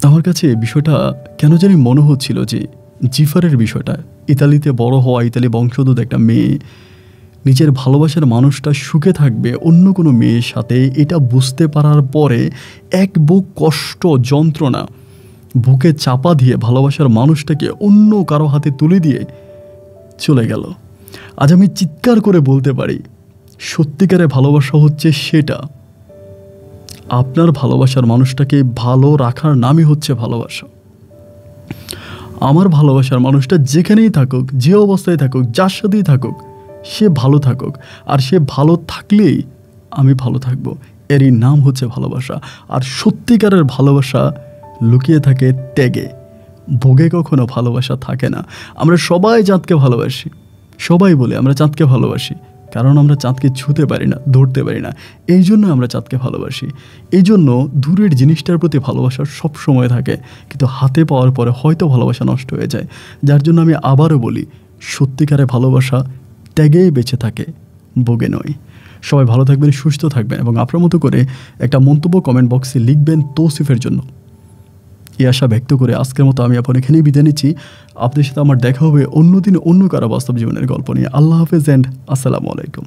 আমার কাছে বিষয়টা কেন জানি মনে হচ্ছিল যে জিফারের বিষয়টা, ইতালিতে বড় হওয়া, ইতালি বংশোদ্ভূত একটা মেয়ে, নিজের ভালোবাসার মানুষটা সুখে থাকবে অন্য কোনো মেয়ের সাথে, এটা বুঝতে পারার পরে এক বুক কষ্ট যন্ত্রণা বুকে চাপা দিয়ে ভালোবাসার মানুষটাকে অন্য কারো হাতে তুলে দিয়ে চলে গেল। আজ আমি চিৎকার করে বলতে পারি, সত্যিকারের ভালোবাসা হচ্ছে সেটা, আপনার ভালোবাসার মানুষটাকে ভালো রাখার নামই হচ্ছে ভালোবাসা। আমার ভালোবাসার মানুষটা যেখানেই থাকুক, যে অবস্থায় থাকুক, যার সাথেই থাকুক, সে ভালো থাকুক, আর সে ভালো থাকলেই আমি ভালো থাকবো। এরই নাম হচ্ছে ভালোবাসা। আর সত্যিকারের ভালোবাসা লুকিয়ে থাকে ত্যাগে, ভোগে কখনো ভালোবাসা থাকে না। আমরা সবাই চাঁদকে ভালোবাসি, সবাই বলে আমরা চাঁদকে ভালোবাসি, কারণ আমরা চাঁদকে ছুঁতে পারি না, ধরতে পারি না, এই জন্য আমরা চাঁদকে ভালোবাসি। এই জন্য দূরের জিনিসটার প্রতি ভালোবাসা সব সময় থাকে, কিন্তু হাতে পাওয়ার পরে হয়তো ভালোবাসা নষ্ট হয়ে যায়। যার জন্য আমি আবারও বলি, সত্যিকারের ভালোবাসা ত্যাগেই বেঁচে থাকে, ভোগে নয়। সবাই ভালো থাকবেন, সুস্থ থাকবেন এবং আপনার মতো করে একটা মন্তব্য কমেন্ট বক্সে লিখবেন তৌসিফের জন্য। এই আশা ব্যক্ত করে আজকের মতো আমি আপনার এখানেই বিদায় নিচ্ছি। আপনাদের সাথে আমার দেখা হবে অন্যদিন অন্য কারো বাস্তব জীবনের গল্প নিয়ে। আল্লাহ হাফেজ অ্যান্ড আসসালামু আলাইকুম।